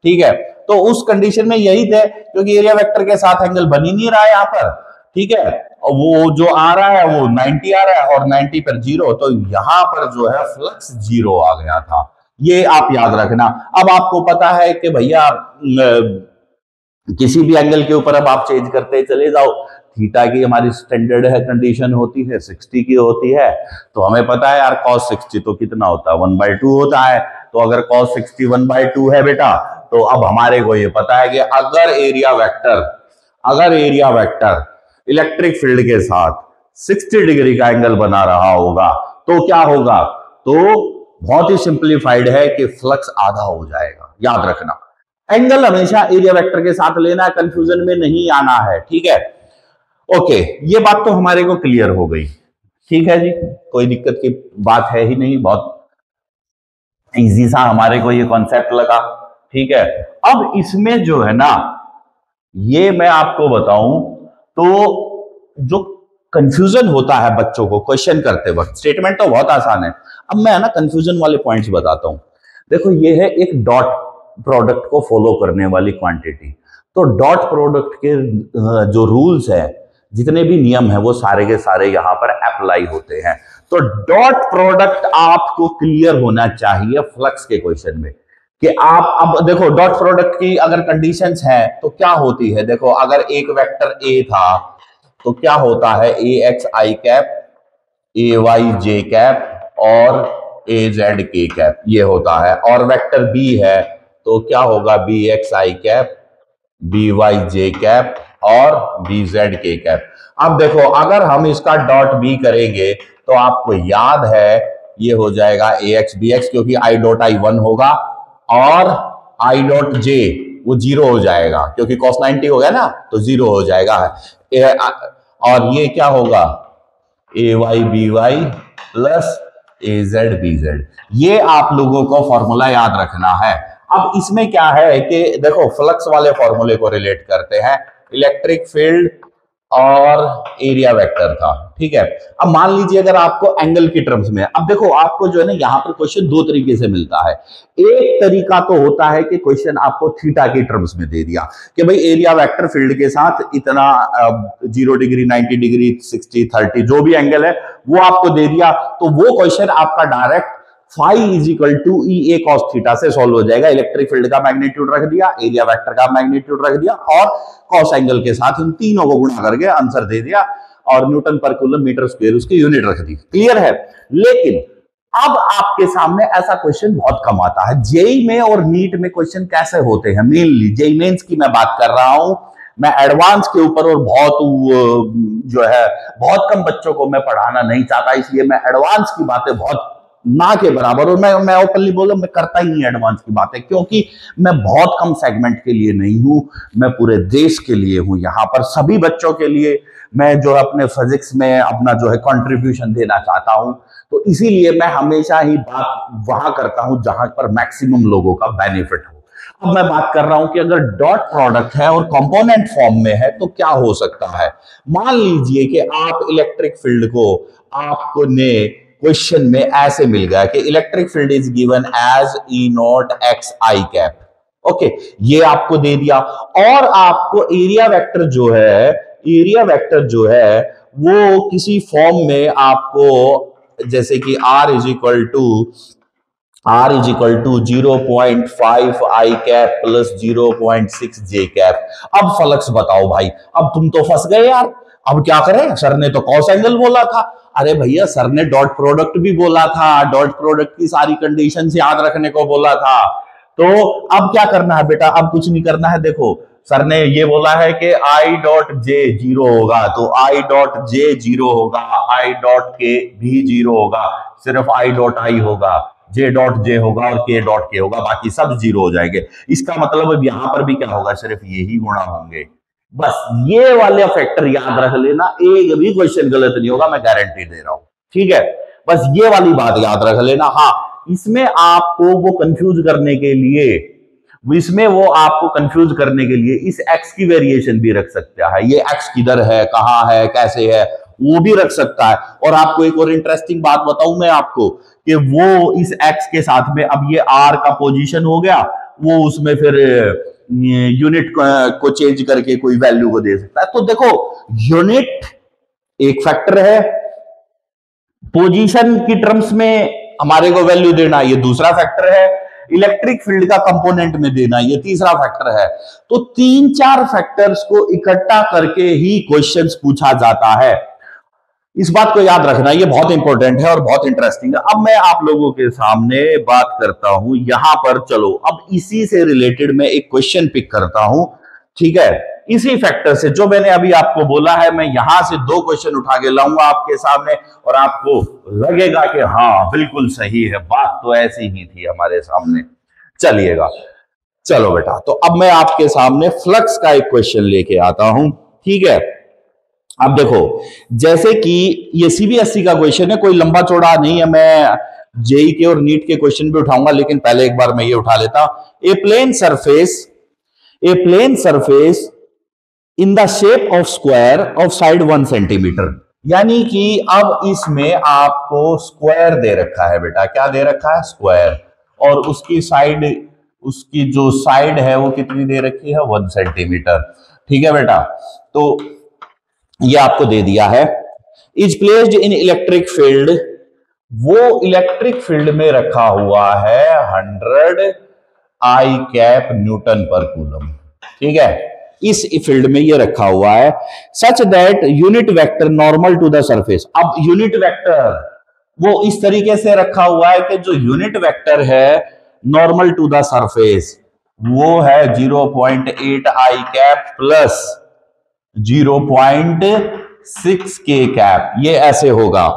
ठीक है। तो उस कंडीशन में यही थे, क्योंकि एरिया वेक्टर के साथ एंगल बन ही नहीं रहा है यहाँ पर, ठीक है। और वो जो आ रहा है वो 90 आ रहा है और 90 पर 0, तो यहाँ पर जो है फ्लक्स 0 आ गया था, ये आप याद रखना। अब आपको पता है कि भैया किसी भी एंगल के ऊपर अब आप चेंज करते चले जाओ, थीटा की हमारी स्टैंडर्ड है कंडीशन होती है 60 की होती है, तो हमें पता है यार cos 60 तो कितना होता है 1/2 होता है। तो अगर cos 60 1/2 है बेटा, तो अब हमारे को ये पता है कि अगर एरिया वेक्टर इलेक्ट्रिक फील्ड के साथ 60 डिग्री का एंगल बना रहा होगा तो क्या होगा, तो बहुत ही सिंप्लीफाइड है कि फ्लक्स आधा हो जाएगा, याद रखना। एंगल हमेशा एरिया वेक्टर के साथ लेना है, कंफ्यूजन में नहीं आना है, ठीक है। ओके, ये बात तो हमारे को क्लियर हो गई, ठीक है जी, कोई दिक्कत की बात है ही नहीं, बहुत इजी सा हमारे को ये कॉन्सेप्ट लगा, ठीक है। अब इसमें जो है ना, ये मैं आपको बताऊं तो जो कंफ्यूजन होता है बच्चों को क्वेश्चन करते वक्त, स्टेटमेंट तो बहुत आसान है, अब मैं ना कंफ्यूजन वाले पॉइंट्स बताता हूं। देखो ये है एक डॉट प्रोडक्ट को फॉलो करने वाली क्वांटिटी, तो डॉट प्रोडक्ट के जो रूल्स है, जितने भी नियम है, वो सारे के सारे यहां पर अप्लाई होते हैं। तो डॉट प्रोडक्ट आपको क्लियर होना चाहिए फ्लक्स के क्वेश्चन में, कि आप अब देखो डॉट प्रोडक्ट की अगर कंडीशंस हैं तो क्या होती है। देखो अगर एक वेक्टर ए था तो क्या होता है, ए x i cap, A Y J cap और ए जेड के कैप, ये होता है। और वेक्टर बी है तो क्या होगा, B x i cap, B Y J cap और बी जेड के कैप। अब देखो अगर हम इसका डॉट बी करेंगे तो आपको याद है ये हो जाएगा ए एक्स बी एक्स, क्योंकि आई डॉट आई 1 होगा और आई डॉट जे वो 0 हो जाएगा, क्योंकि cos 90 हो गया ना, तो 0 हो जाएगा। और ये क्या होगा, ए वाई बी वाई प्लस ए जेड बी जेड। ये आप लोगों को फॉर्मूला याद रखना है। अब इसमें क्या है कि देखो फ्लक्स वाले फॉर्मूले को रिलेट करते हैं, इलेक्ट्रिक फील्ड और एरिया वेक्टर था, ठीक है। अब मान लीजिए अगर आपको एंगल की टर्म्स में, अब देखो आपको जो है ना यहाँ पर क्वेश्चन दो तरीके से मिलता है। एक तरीका तो होता है कि क्वेश्चन आपको थीटा की टर्म्स में दे दिया कि भाई एरिया वेक्टर फील्ड के साथ इतना 0 डिग्री 90 डिग्री 60 30 जो भी एंगल है वो आपको दे दिया, तो वो क्वेश्चन आपका direct phi is equal to E A cos theta से सॉल्व हो जाएगा। इलेक्ट्रिक फील्ड का मैग्नीट्यूड रख दिया, एरिया वेक्टर का मैग्नीट्यूड रख दिया और कॉस एंगल के साथ इन तीनों को गुणा करके आंसर दे दिया और Newton per coulomb metre square उसकी यूनिट रख दी। क्लियर है। लेकिन अब आपके सामने ऐसा क्वेश्चन बहुत कम आता है। जेई में और नीट में क्वेश्चन कैसे होते हैं, मेनली जेई मेंस की मैं बात कर रहा हूं, मैं एडवांस के ऊपर और बहुत जो है बहुत कम बच्चों को मैं पढ़ाना नहीं चाहता, इसलिए मैं एडवांस की बातें बहुत ना के बराबर, और मैं ओपनली बोलूं मैं करता ही नहीं एडवांस की बातें, क्योंकि मैं बहुत कम सेगमेंट के लिए नहीं हूं, मैं पूरे देश के लिए हूं। यहां पर सभी बच्चों के लिए मैं जो है अपने फिजिक्स में अपना जो है कंट्रीब्यूशन देना चाहता हूं, तो इसीलिए मैं हमेशा ही बात वहां करता हूं जहां पर मैक्सिमम लोगों का बेनिफिट हो। अब मैं बात कर रहा हूं कि अगर डॉट प्रोडक्ट है और कंपोनेंट फॉर्म में है तो क्या हो सकता है। मान लीजिए कि आप इलेक्ट्रिक फील्ड को आपको ने क्वेश्चन में ऐसे मिल गया कि electric field is given as E naught x i cap, okay, ये आपको दे दिया। और आपको एरिया वेक्टर जो है वो किसी फॉर्म में आपको, जैसे कि r is equal to 0.5 i cap plus 0.6 j cap. अब फ्लक्स बताओ भाई, अब तुम तो फंस गए यार, अब क्या करें, सर ने तो कॉस एंगल बोला था। अरे भैया सर ने डॉट प्रोडक्ट भी बोला था, डॉट प्रोडक्ट की सारी कंडीशंस याद रखने को बोला था। तो अब क्या करना है बेटा, अब कुछ नहीं करना है। देखो सर ने ये बोला है कि आई डॉट जे 0 होगा, तो आई डॉट जे 0 होगा, आई डॉट के भी 0 होगा, सिर्फ आई डॉट आई होगा, जे डॉट जे होगा और के डॉट के होगा, बाकी सब 0 हो जाएंगे। इसका मतलब अब यहां पर भी क्या होगा, सिर्फ यही गुणा होंगे। बस ये वाले फैक्टर याद रख लेना, एक भी क्वेश्चन गलत नहीं होगा, मैं गारंटी दे रहा हूं, ठीक है। बस ये वाली बात याद रख लेना। हाँ, इसमें आपको वो कंफ्यूज करने के लिए इस x की वेरिएशन भी रख सकता है, ये x किधर है, कहां है, कैसे है, वो भी रख सकता है। और आपको एक और इंटरेस्टिंग बात बताऊं मैं आपको कि वो इस x के साथ में अब ये r का पोजीशन हो गया, वो उसमें फिर यूनिट को चेंज करके कोई वैल्यू को दे सकता है। तो देखो यूनिट एक फैक्टर है, पोजीशन की टर्म्स में हमारे को वैल्यू देना ये दूसरा फैक्टर है, इलेक्ट्रिक फील्ड का कंपोनेंट में देना ये तीसरा फैक्टर है। तो 3-4 फैक्टर्स को इकट्ठा करके ही क्वेश्चंस पूछा जाता है। इस बात को याद रखना, ये बहुत इंपॉर्टेंट है और बहुत इंटरेस्टिंग है। अब मैं आप लोगों के सामने बात करता हूं यहां पर, चलो अब इसी से रिलेटेड मैं एक क्वेश्चन पिक करता हूं, ठीक है, इसी फैक्टर से जो मैंने अभी आपको बोला है, मैं यहां से 2 क्वेश्चन उठा के लाऊंगा आपके सामने और आपको लगेगा कि हाँ बिल्कुल सही है, बात तो ऐसी ही थी हमारे सामने। चलिएगा, चलो बेटा, तो अब मैं आपके सामने फ्लक्स का एक क्वेश्चन लेके आता हूं, ठीक है। अब देखो, जैसे कि ये सीबीएसई का क्वेश्चन है, कोई लंबा चौड़ा नहीं है, मैं जेई के और नीट के क्वेश्चन भी उठाऊंगा, लेकिन पहले एक बार मैं ये उठा लेता हूं। A plane surface in the shape of square of side 1 centimetre, यानी कि अब इसमें आपको स्क्वायर दे रखा है बेटा, क्या दे रखा है, स्क्वायर, और उसकी जो साइड है वो कितनी दे रखी है, 1 सेंटीमीटर, ठीक है बेटा। तो ये आपको दे दिया है, is placed in electric field, वो इलेक्ट्रिक फील्ड में रखा हुआ है 100 i cap newton per coulomb, ठीक है, इस फील्ड में ये रखा हुआ है, such that unit vector normal to the surface. अब यूनिट वेक्टर वो इस तरीके से रखा हुआ है कि जो यूनिट वेक्टर है नॉर्मल टू द सरफेस वो है 0.8 आई कैप प्लस 0.6 के कैप, ये ऐसे होगा।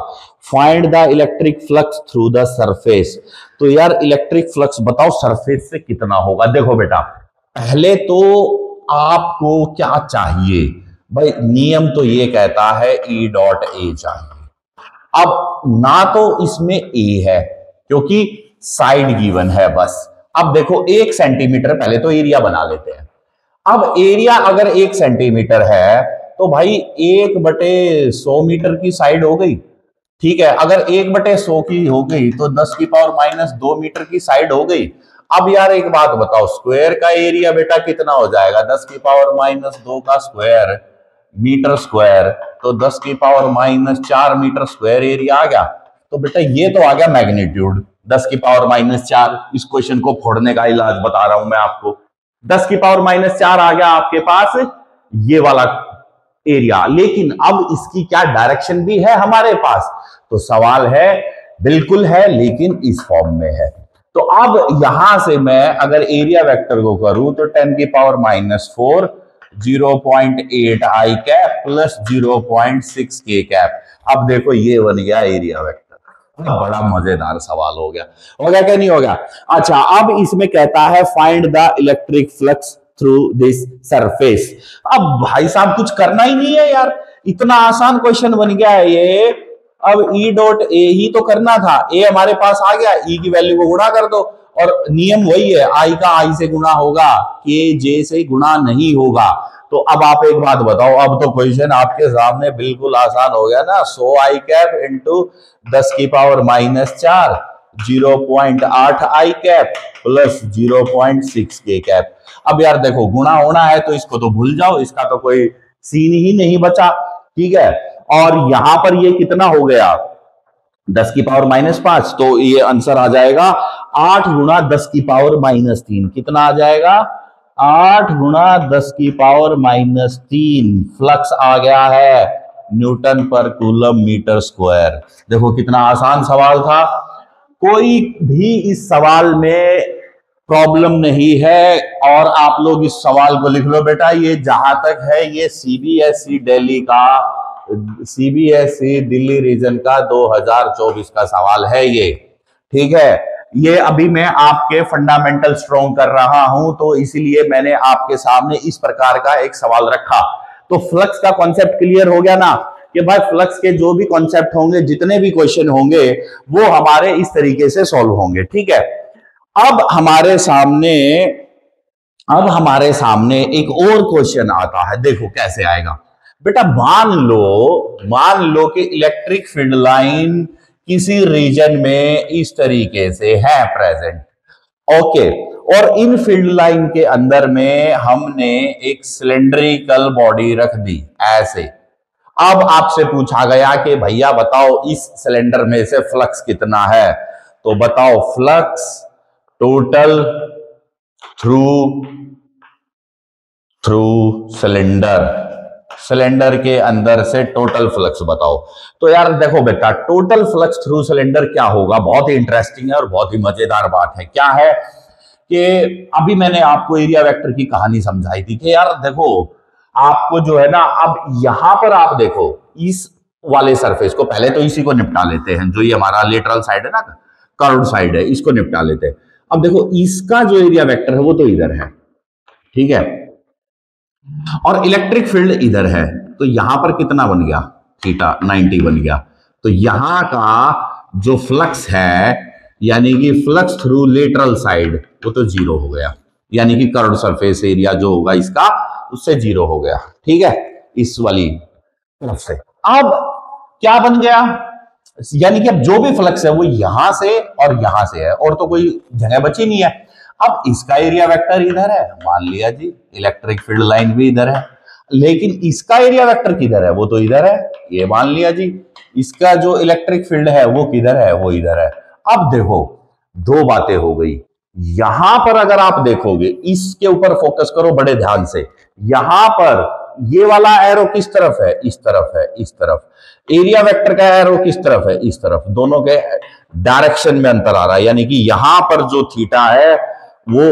Find the electric flux through the surface, तो यार इलेक्ट्रिक फ्लक्स बताओ सरफेस से कितना होगा। देखो बेटा, पहले तो आपको क्या चाहिए भाई, नियम तो ये कहता है E डॉट ए चाहिए। अब ना तो इसमें ए है क्योंकि साइड गिवन है बस। अब देखो 1 सेंटीमीटर, पहले तो एरिया बना लेते हैं। अब एरिया अगर 1 सेंटीमीटर है तो भाई 1/100 मीटर की साइड हो गई, ठीक है। अगर 1/100 की हो गई तो 10 की पावर -2 मीटर की साइड हो गई। अब यार एक बात बताओ, स्क्वायर का एरिया बेटा कितना हो जाएगा, 10 की पावर -2 का स्क्वायर मीटर स्क्वायर, तो 10 की पावर -4 मीटर स्क्वायर एरिया आ गया। तो बेटा ये तो आ गया मैग्नीट्यूड 10 की पावर -4। इस क्वेश्चन को फोड़ने का इलाज बता रहा हूं मैं आपको, 10 की पावर -4 आ गया आपके पास ये वाला एरिया। लेकिन अब इसकी क्या डायरेक्शन भी है हमारे पास, तो सवाल है, बिल्कुल है, लेकिन इस फॉर्म में है। तो अब यहां से मैं अगर एरिया वेक्टर को करूं तो 10 की पावर -4 0.8 आई कैप प्लस 0.6 के कैप। अब देखो ये बन गया एरिया वेक्टर। बड़ा मजेदार सवाल हो गया क्या नहीं हो गया। अच्छा, अब इसमें कहता है find the electric flux through this surface. अब भाई साहब कुछ करना ही नहीं है यार, इतना आसान क्वेश्चन बन गया है ये। अब E डॉट ए ही तो करना था, ए हमारे पास आ गया, E की वैल्यू को गुणा कर दो, और नियम वही है, I का I से गुणा होगा, K J से गुणा नहीं होगा। तो अब आप एक बात बताओ, अब तो क्वेश्चन आपके सामने बिल्कुल आसान हो गया ना। 100 आई कैप इंटू 10 की पावर -4 0.8 आई कैप प्लस 0.6 के कैप। अब यार देखो गुणा होना है तो इसको तो भूल जाओ, इसका तो कोई सीन ही नहीं बचा, ठीक है। और यहां पर ये कितना हो गया 10 की पावर -5, तो ये आंसर आ जाएगा 8 गुणा 10 की पावर -3। कितना आ जाएगा 8 गुणा 10 की पावर -3 फ्लक्स आ गया है Newton per coulomb metre square. देखो कितना आसान सवाल था, कोई भी इस सवाल में प्रॉब्लम नहीं है। और आप लोग इस सवाल को लिख लो बेटा, ये जहां तक है ये सीबीएसई दिल्ली रीजन का 2024 का सवाल है ये, ठीक है। ये अभी मैं आपके फंडामेंटल स्ट्रॉन्ग कर रहा हूं, तो इसीलिए मैंने आपके सामने इस प्रकार का एक सवाल रखा। तो फ्लक्स का कॉन्सेप्ट क्लियर हो गया ना। कि भाई फ्लक्स के जो भी कॉन्सेप्ट होंगे, जितने भी क्वेश्चन होंगे, वो हमारे इस तरीके से सॉल्व होंगे। ठीक है, अब हमारे सामने एक और क्वेश्चन आता है। देखो कैसे आएगा बेटा। मान लो कि इलेक्ट्रिक फील्ड लाइन किसी रीजन में इस तरीके से है प्रेजेंट। ओके, और इन फील्ड लाइन के अंदर में हमने एक सिलेंड्रिकल बॉडी रख दी ऐसे। अब आपसे पूछा गया कि भैया बताओ इस सिलेंडर में से फ्लक्स कितना है। तो बताओ फ्लक्स टोटल थ्रू सिलेंडर के अंदर से टोटल फ्लक्स बताओ। तो यार देखो बेटा, टोटल फ्लक्स थ्रू सिलेंडर क्या होगा, बहुत ही इंटरेस्टिंग है और बहुत ही मजेदार बात है। क्या है कि अभी मैंने आपको एरिया वेक्टर की कहानी समझाई थी कि यार देखो, आपको जो है ना, अब यहां पर आप देखो इस वाले सरफेस को, पहले तो इसी को निपटा लेते हैं, जो ये हमारा लेटरल साइड है ना, कर्व्ड साइड है, इसको निपटा लेते हैं। अब देखो इसका जो एरिया वेक्टर है वो तो इधर है, ठीक है, और इलेक्ट्रिक फील्ड इधर है। तो यहां पर कितना बन गया, थीटा 90 बन गया। तो यहां का जो फ्लक्स है, यानी कि फ्लक्स थ्रू लेटरल साइड, वो तो जीरो हो गया, यानी कि कर्व्ड सरफेस एरिया जो होगा इसका, उससे जीरो हो गया। ठीक है, इस वाली तरफ से। अब क्या बन गया, यानी कि अब जो भी फ्लक्स है वो यहां से और यहां से है, और तो कोई जगह बची नहीं है। अब इसका एरिया वेक्टर इधर है, मान लिया जी, इलेक्ट्रिक फील्ड लाइन भी इधर है, लेकिन इसका एरिया वेक्टर किधर है, वो तो इधर है, ये मान लिया जी। इसका जो इलेक्ट्रिक फील्ड है वो किधर है, वो इधर है। अब देखो दो बातें हो गई। यहां पर अगर आप देखोगे, इसके ऊपर फोकस करो बड़े ध्यान से, यहां पर ये वाला एरो किस तरफ है, इस तरफ है, इस तरफ। एरिया वेक्टर का एरो किस तरफ है, इस तरफ। दोनों के डायरेक्शन में अंतर आ रहा है, यानी कि यहां पर जो थीटा है वो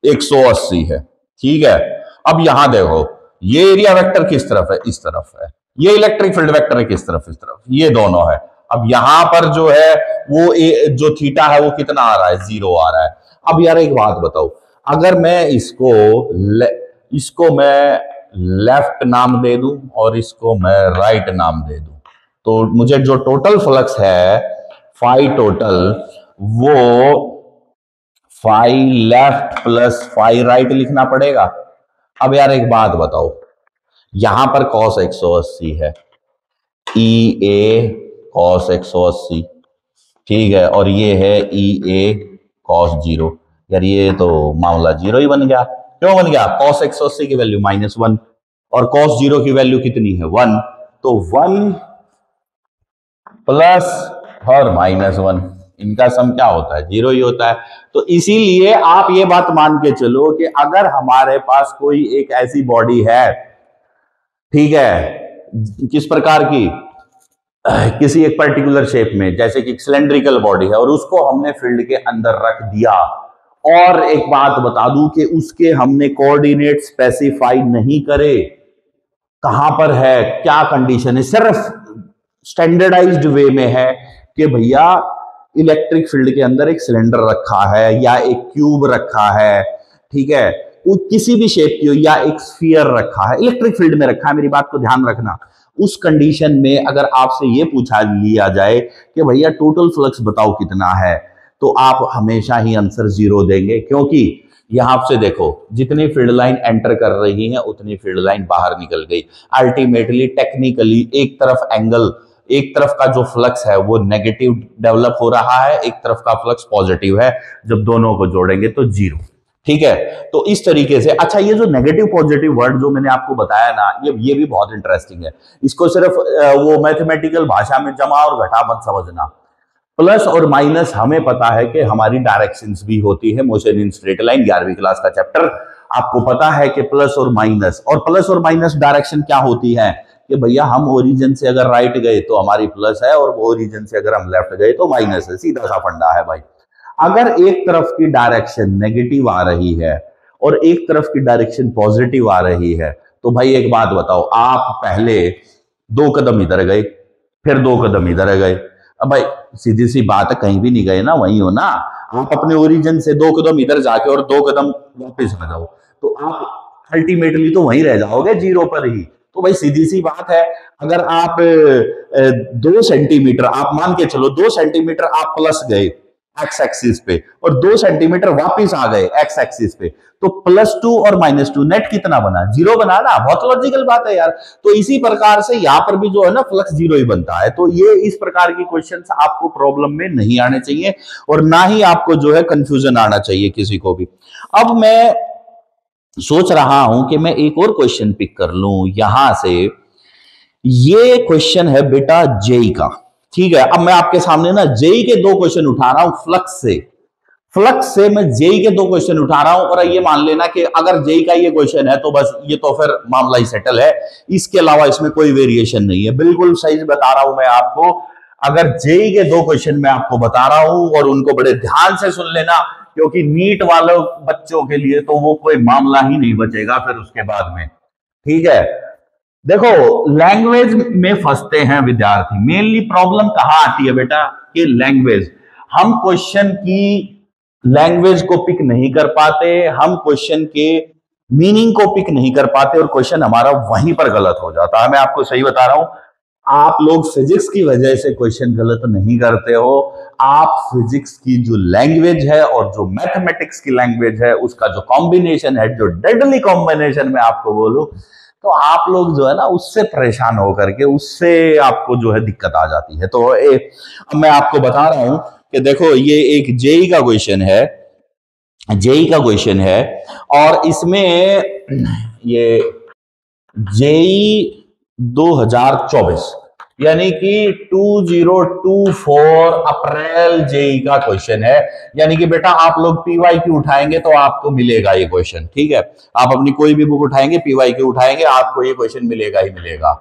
180 है। ठीक है, अब यहां देखो ये एरिया वेक्टर किस तरफ है, इस तरफ है। ये इलेक्ट्रिक फील्ड वेक्टर है किस तरफ, इस तरफ। ये दोनों है। अब यहां पर जो है वो जो थीटा है वो कितना आ रहा है, 0 आ रहा है। अब यार एक बात बताओ, अगर मैं इसको मैं लेफ्ट नाम दे दूं और इसको मैं राइट नाम दे दूं, तो मुझे जो टोटल फ्लक्स है फाई टोटल, वो phi left plus phi right लिखना पड़ेगा। अब यार एक बात बताओ, यहां पर cos 180 है, ई ए cos 180, ठीक है, और ये है ई ए cos 0। यार ये तो मामला जीरो ही बन गया। क्यों बन गया, cos 180 की वैल्यू -1 और cos 0 की वैल्यू कितनी है, 1। तो 1 प्लस और -1, इनका सम क्या होता है, 0 ही होता है। तो इसीलिए आप ये बात मान के चलो कि अगर हमारे पास कोई एक ऐसी बॉडी है, ठीक है, किस प्रकार की, किसी एक पर्टिकुलर शेप में, जैसे कि सिलेंड्रिकल बॉडी है, और उसको हमने फील्ड के अंदर रख दिया, और एक बात बता दूं कि उसके हमने कोऑर्डिनेट स्पेसिफाई नहीं करे, कहां पर है, क्या कंडीशन है, सिर्फ स्टैंडर्डाइज्ड वे में है कि भैया इलेक्ट्रिक फील्ड के अंदर एक सिलेंडर रखा है या एक क्यूब रखा है, ठीक है, वो किसी भी शेप की हो, या एक स्फीयर रखा है, इलेक्ट्रिक फील्ड में रखा है, मेरी बात को ध्यान रखना। उस कंडीशन में अगर आपसे ये पूछा लिया जाए कि भैया टोटल फ्लक्स बताओ कितना है, तो आप हमेशा ही आंसर 0 देंगे, क्योंकि यहां से देखो जितनी फील्ड लाइन एंटर कर रही है उतनी फील्ड लाइन बाहर निकल गई। अल्टीमेटली टेक्निकली एक तरफ का जो फ्लक्स है वो नेगेटिव डेवलप हो रहा है, एक तरफ का फ्लक्स पॉजिटिव है। जब दोनों को जोड़ेंगे तो 0। ठीक है, तो इस तरीके से। अच्छा, ये जो नेगेटिव पॉजिटिव वर्ड जो मैंने आपको बताया ना, ये भी बहुत इंटरेस्टिंग है। इसको सिर्फ वो मैथमेटिकल भाषा में जमा और घटा मत समझना। प्लस और माइनस हमें पता है कि हमारी डायरेक्शंस भी होती है, मोशन इन स्ट्रेट लाइन, 11वीं क्लास का चैप्टर आपको पता है कि प्लस और माइनस डायरेक्शन क्या होती है, कि भैया हम ओरिजिन से अगर राइट गए तो हमारी प्लस है, और ओरिजिन से अगर हम लेफ्ट गए तो माइनस है। सीधा सा फंडा है भाई। अगर एक तरफ की डायरेक्शन नेगेटिव आ रही है और एक तरफ की डायरेक्शन पॉजिटिव आ रही है, तो भाई एक बात बताओ, आप पहले 2 कदम इधर गए, फिर 2 कदम इधर गए, अब भाई सीधी सी बात है, कहीं भी नहीं गए ना, वही हो ना। आप अपने ओरिजिन से 2 कदम इधर जाके और 2 कदम वापस आ जाओ, तो आप अल्टीमेटली तो वहीं रह जाओगे, 0 पर ही। तो भाई सीधी सी बात है, अगर आप 2 सेंटीमीटर आप मान के चलो, 2 सेंटीमीटर आप प्लस गए एक्स एक्सिस पे और 2 सेंटीमीटर वापिस आ गए एक्स एक्सिस पे, तो +2 और -2 नेट कितना बना? 0 बना ना। बहुत लॉजिकल बात है यार। तो इसी प्रकार से यहां पर भी जो है ना फ्लक्स 0 ही बनता है। तो ये इस प्रकार की क्वेश्चंस आपको प्रॉब्लम में नहीं आने चाहिए और ना ही आपको जो है कंफ्यूजन आना चाहिए किसी को भी। अब मैं सोच रहा हूं कि मैं एक और क्वेश्चन पिक कर लूं यहां से। ये क्वेश्चन है बेटा जेई का, ठीक है। अब मैं आपके सामने ना जेई के 2 क्वेश्चन उठा रहा हूं फ्लक्स से मैं जेई के 2 क्वेश्चन उठा रहा हूं और ये मान लेना कि अगर जेई का ये क्वेश्चन है तो बस ये तो फिर मामला ही सेटल है, इसके अलावा इसमें कोई वेरिएशन नहीं है। बिल्कुल सही बता रहा हूं मैं आपको। अगर जेई के 2 क्वेश्चन मैं आपको बता रहा हूं और उनको बड़े ध्यान से सुन लेना, क्योंकि नीट वाले बच्चों के लिए तो वो कोई मामला ही नहीं बचेगा फिर उसके बाद में, ठीक है। देखो, लैंग्वेज में फंसते हैं विद्यार्थी। मेनली प्रॉब्लम कहां आती है बेटा कि लैंग्वेज, हम क्वेश्चन की लैंग्वेज को पिक नहीं कर पाते, हम क्वेश्चन के मीनिंग को पिक नहीं कर पाते और क्वेश्चन हमारा वहीं पर गलत हो जाता है। मैं आपको सही बता रहा हूं, आप लोग फिजिक्स की वजह से क्वेश्चन गलत नहीं करते हो, आप फिजिक्स की जो लैंग्वेज है और जो मैथमेटिक्स की लैंग्वेज है उसका जो कॉम्बिनेशन है, जो डेडली कॉम्बिनेशन में आपको बोलूं, तो आप लोग जो है ना उससे परेशान होकर के उससे आपको जो है दिक्कत आ जाती है। तो अब मैं आपको बता रहा हूं कि देखो ये एक जेई का क्वेश्चन है, जेई का क्वेश्चन है और इसमें ये जेई 2024 यानी कि 2024 अप्रैल जेई का क्वेश्चन है। यानी कि बेटा आप लोग पीवाईक्यू उठाएंगे तो आपको मिलेगा ये क्वेश्चन, ठीक है। आप अपनी कोई भी बुक उठाएंगे, पीवाईक्यू उठाएंगे, आपको ये क्वेश्चन मिलेगा ही मिलेगा।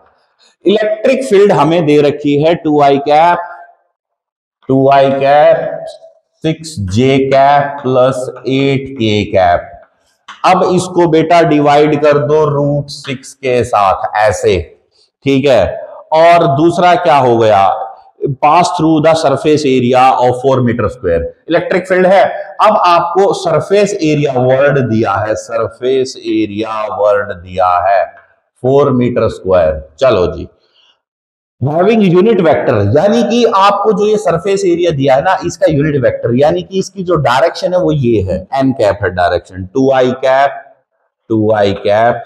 इलेक्ट्रिक फील्ड हमें दे रखी है 2i cap 6j cap plus 8k cap. अब इसको बेटा डिवाइड कर दो √6 के साथ ऐसे, ठीक है। और दूसरा क्या हो गया, pass through the surface area of 4 metre square. Electric field है। अब आपको सरफेस एरिया वर्ड दिया है, सरफेस एरिया वर्ड दिया है 4 मीटर स्क्वायर। चलो जी, हैविंग यूनिट वेक्टर, यानी कि आपको जो ये सरफेस एरिया दिया है ना इसका यूनिट वेक्टर, यानी कि इसकी जो डायरेक्शन है वो ये है, n कैप है direction, 2i cap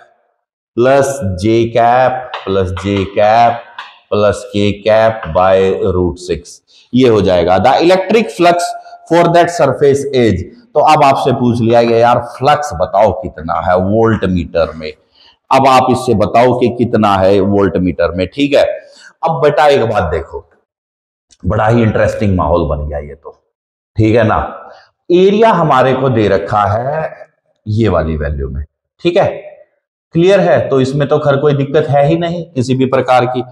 plus j cap plus j cap plus k cap by √6, ये हो जाएगा the electric flux for that surface as. तो अब आपसे पूछ लिया गया यार फ्लक्स बताओ कितना है वोल्ट मीटर में। अब आप इससे बताओ कि कितना है वोल्ट मीटर में, ठीक है। अब बेटा एक बात देखो, बड़ा ही इंटरेस्टिंग माहौल बन गया ये तो, ठीक है ना। एरिया हमारे को दे रखा है ये वाली वैल्यू में, ठीक है, क्लियर है। तो इसमें तो खैर कोई दिक्कत है ही नहीं किसी भी प्रकार की,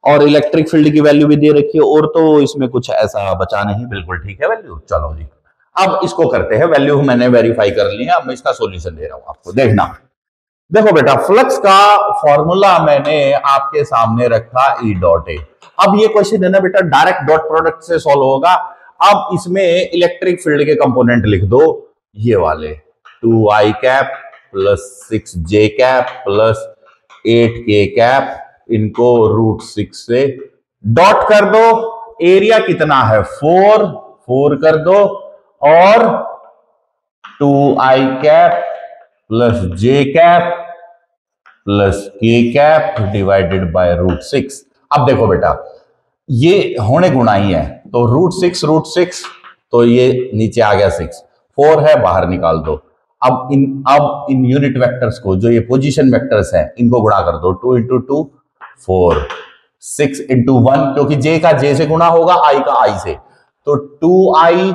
और इलेक्ट्रिक फील्ड की वैल्यू भी दे रखी है, और तो इसमें कुछ ऐसा बचा नहीं, बिल्कुल ठीक है वैल्यू। चलो जी, अब इसको करते हैं, वैल्यू मैंने वेरीफाई कर ली है, अब मैं इसका सॉल्यूशन दे रहा हूं आपको, देखना। देखो बेटा, फ्लक्स का फॉर्मूला मैंने आपके सामने रखा E डॉट ए। अब ये क्वेश्चन है ना बेटा डायरेक्ट डॉट प्रोडक्ट से सॉल्व होगा। अब इसमें इलेक्ट्रिक फील्ड के कंपोनेंट लिख दो ये वाले, 2i cap plus 6j cap plus 8k cap, इनको √6 से डॉट कर दो। एरिया कितना है 4 कर दो और 2i cap plus j cap plus k cap divided by √6। अब देखो बेटा ये होने गुणा ही है, तो √6 तो ये नीचे आ गया 6, 4 है बाहर निकाल दो। अब इन यूनिट वेक्टर्स को, जो ये पोजीशन वेक्टर्स हैं, इनको गुणा कर दो, 2 × 2 4, 6 × 1, क्योंकि j का j से गुणा होगा, i का i से, तो 2i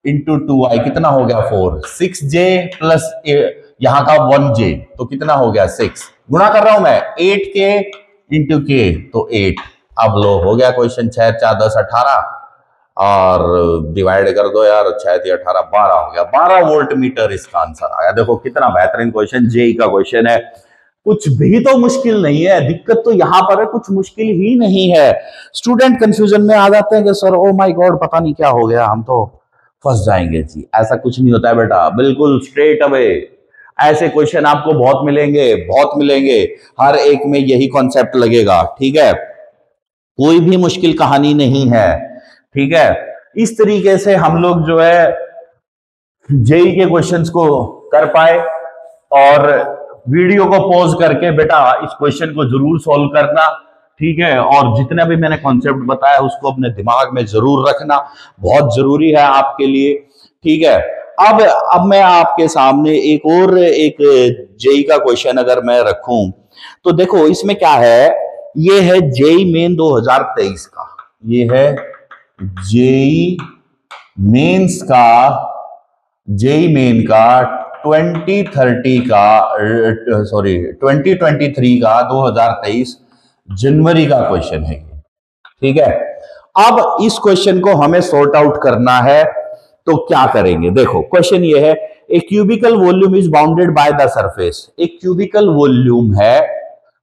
× 2i कितना हो गया 4, 6j प्लस यहां का 1j तो कितना हो गया 6, गुणा कर रहा हूं मैं 8k × k तो 8। अब लो हो गया क्वेश्चन, 6 4 10 18 और डिवाइड कर दो यार, 6 3 18 12 हो गया, 12 वोल्ट मीटर इसका आंसर आया। देखो कितना बेहतरीन क्वेश्चन जेई का क्वेश्चन है, कुछ भी तो मुश्किल नहीं है, दिक्कत तो यहां पर है, कुछ मुश्किल ही नहीं है। स्टूडेंट कंफ्यूजन में आ जाते हैं कि सर ओ माय गॉड पता नहीं क्या हो गया, हम तो फंस जाएंगे जी। ऐसा कुछ नहीं होता है बेटा, बिल्कुल स्ट्रेट अवे ऐसे क्वेश्चन आपको बहुत मिलेंगे, बहुत मिलेंगे, हर एक में यही कॉन्सेप्ट लगेगा, ठीक है, कोई भी मुश्किल कहानी नहीं है, ठीक है। इस तरीके से हम लोग जो है जेई के क्वेश्चंस को कर पाए, और वीडियो को पॉज करके बेटा इस क्वेश्चन को जरूर सॉल्व करना, ठीक है, और जितना भी मैंने कॉन्सेप्ट बताया उसको अपने दिमाग में जरूर रखना, बहुत जरूरी है आपके लिए, ठीक है। अब मैं आपके सामने एक जेई का क्वेश्चन अगर मैं रखूं तो देखो इसमें क्या है, ये है जेई मेन 2023 का, ये है जेई मेंस का, जेई मेन का 2023 का 2023 जनवरी का क्वेश्चन है, ठीक है। अब इस क्वेश्चन को हमें सॉर्ट आउट करना है, तो क्या करेंगे, देखो क्वेश्चन ये है, a cubical volume is bounded by the surface. एक क्यूबिकल वॉल्यूम है,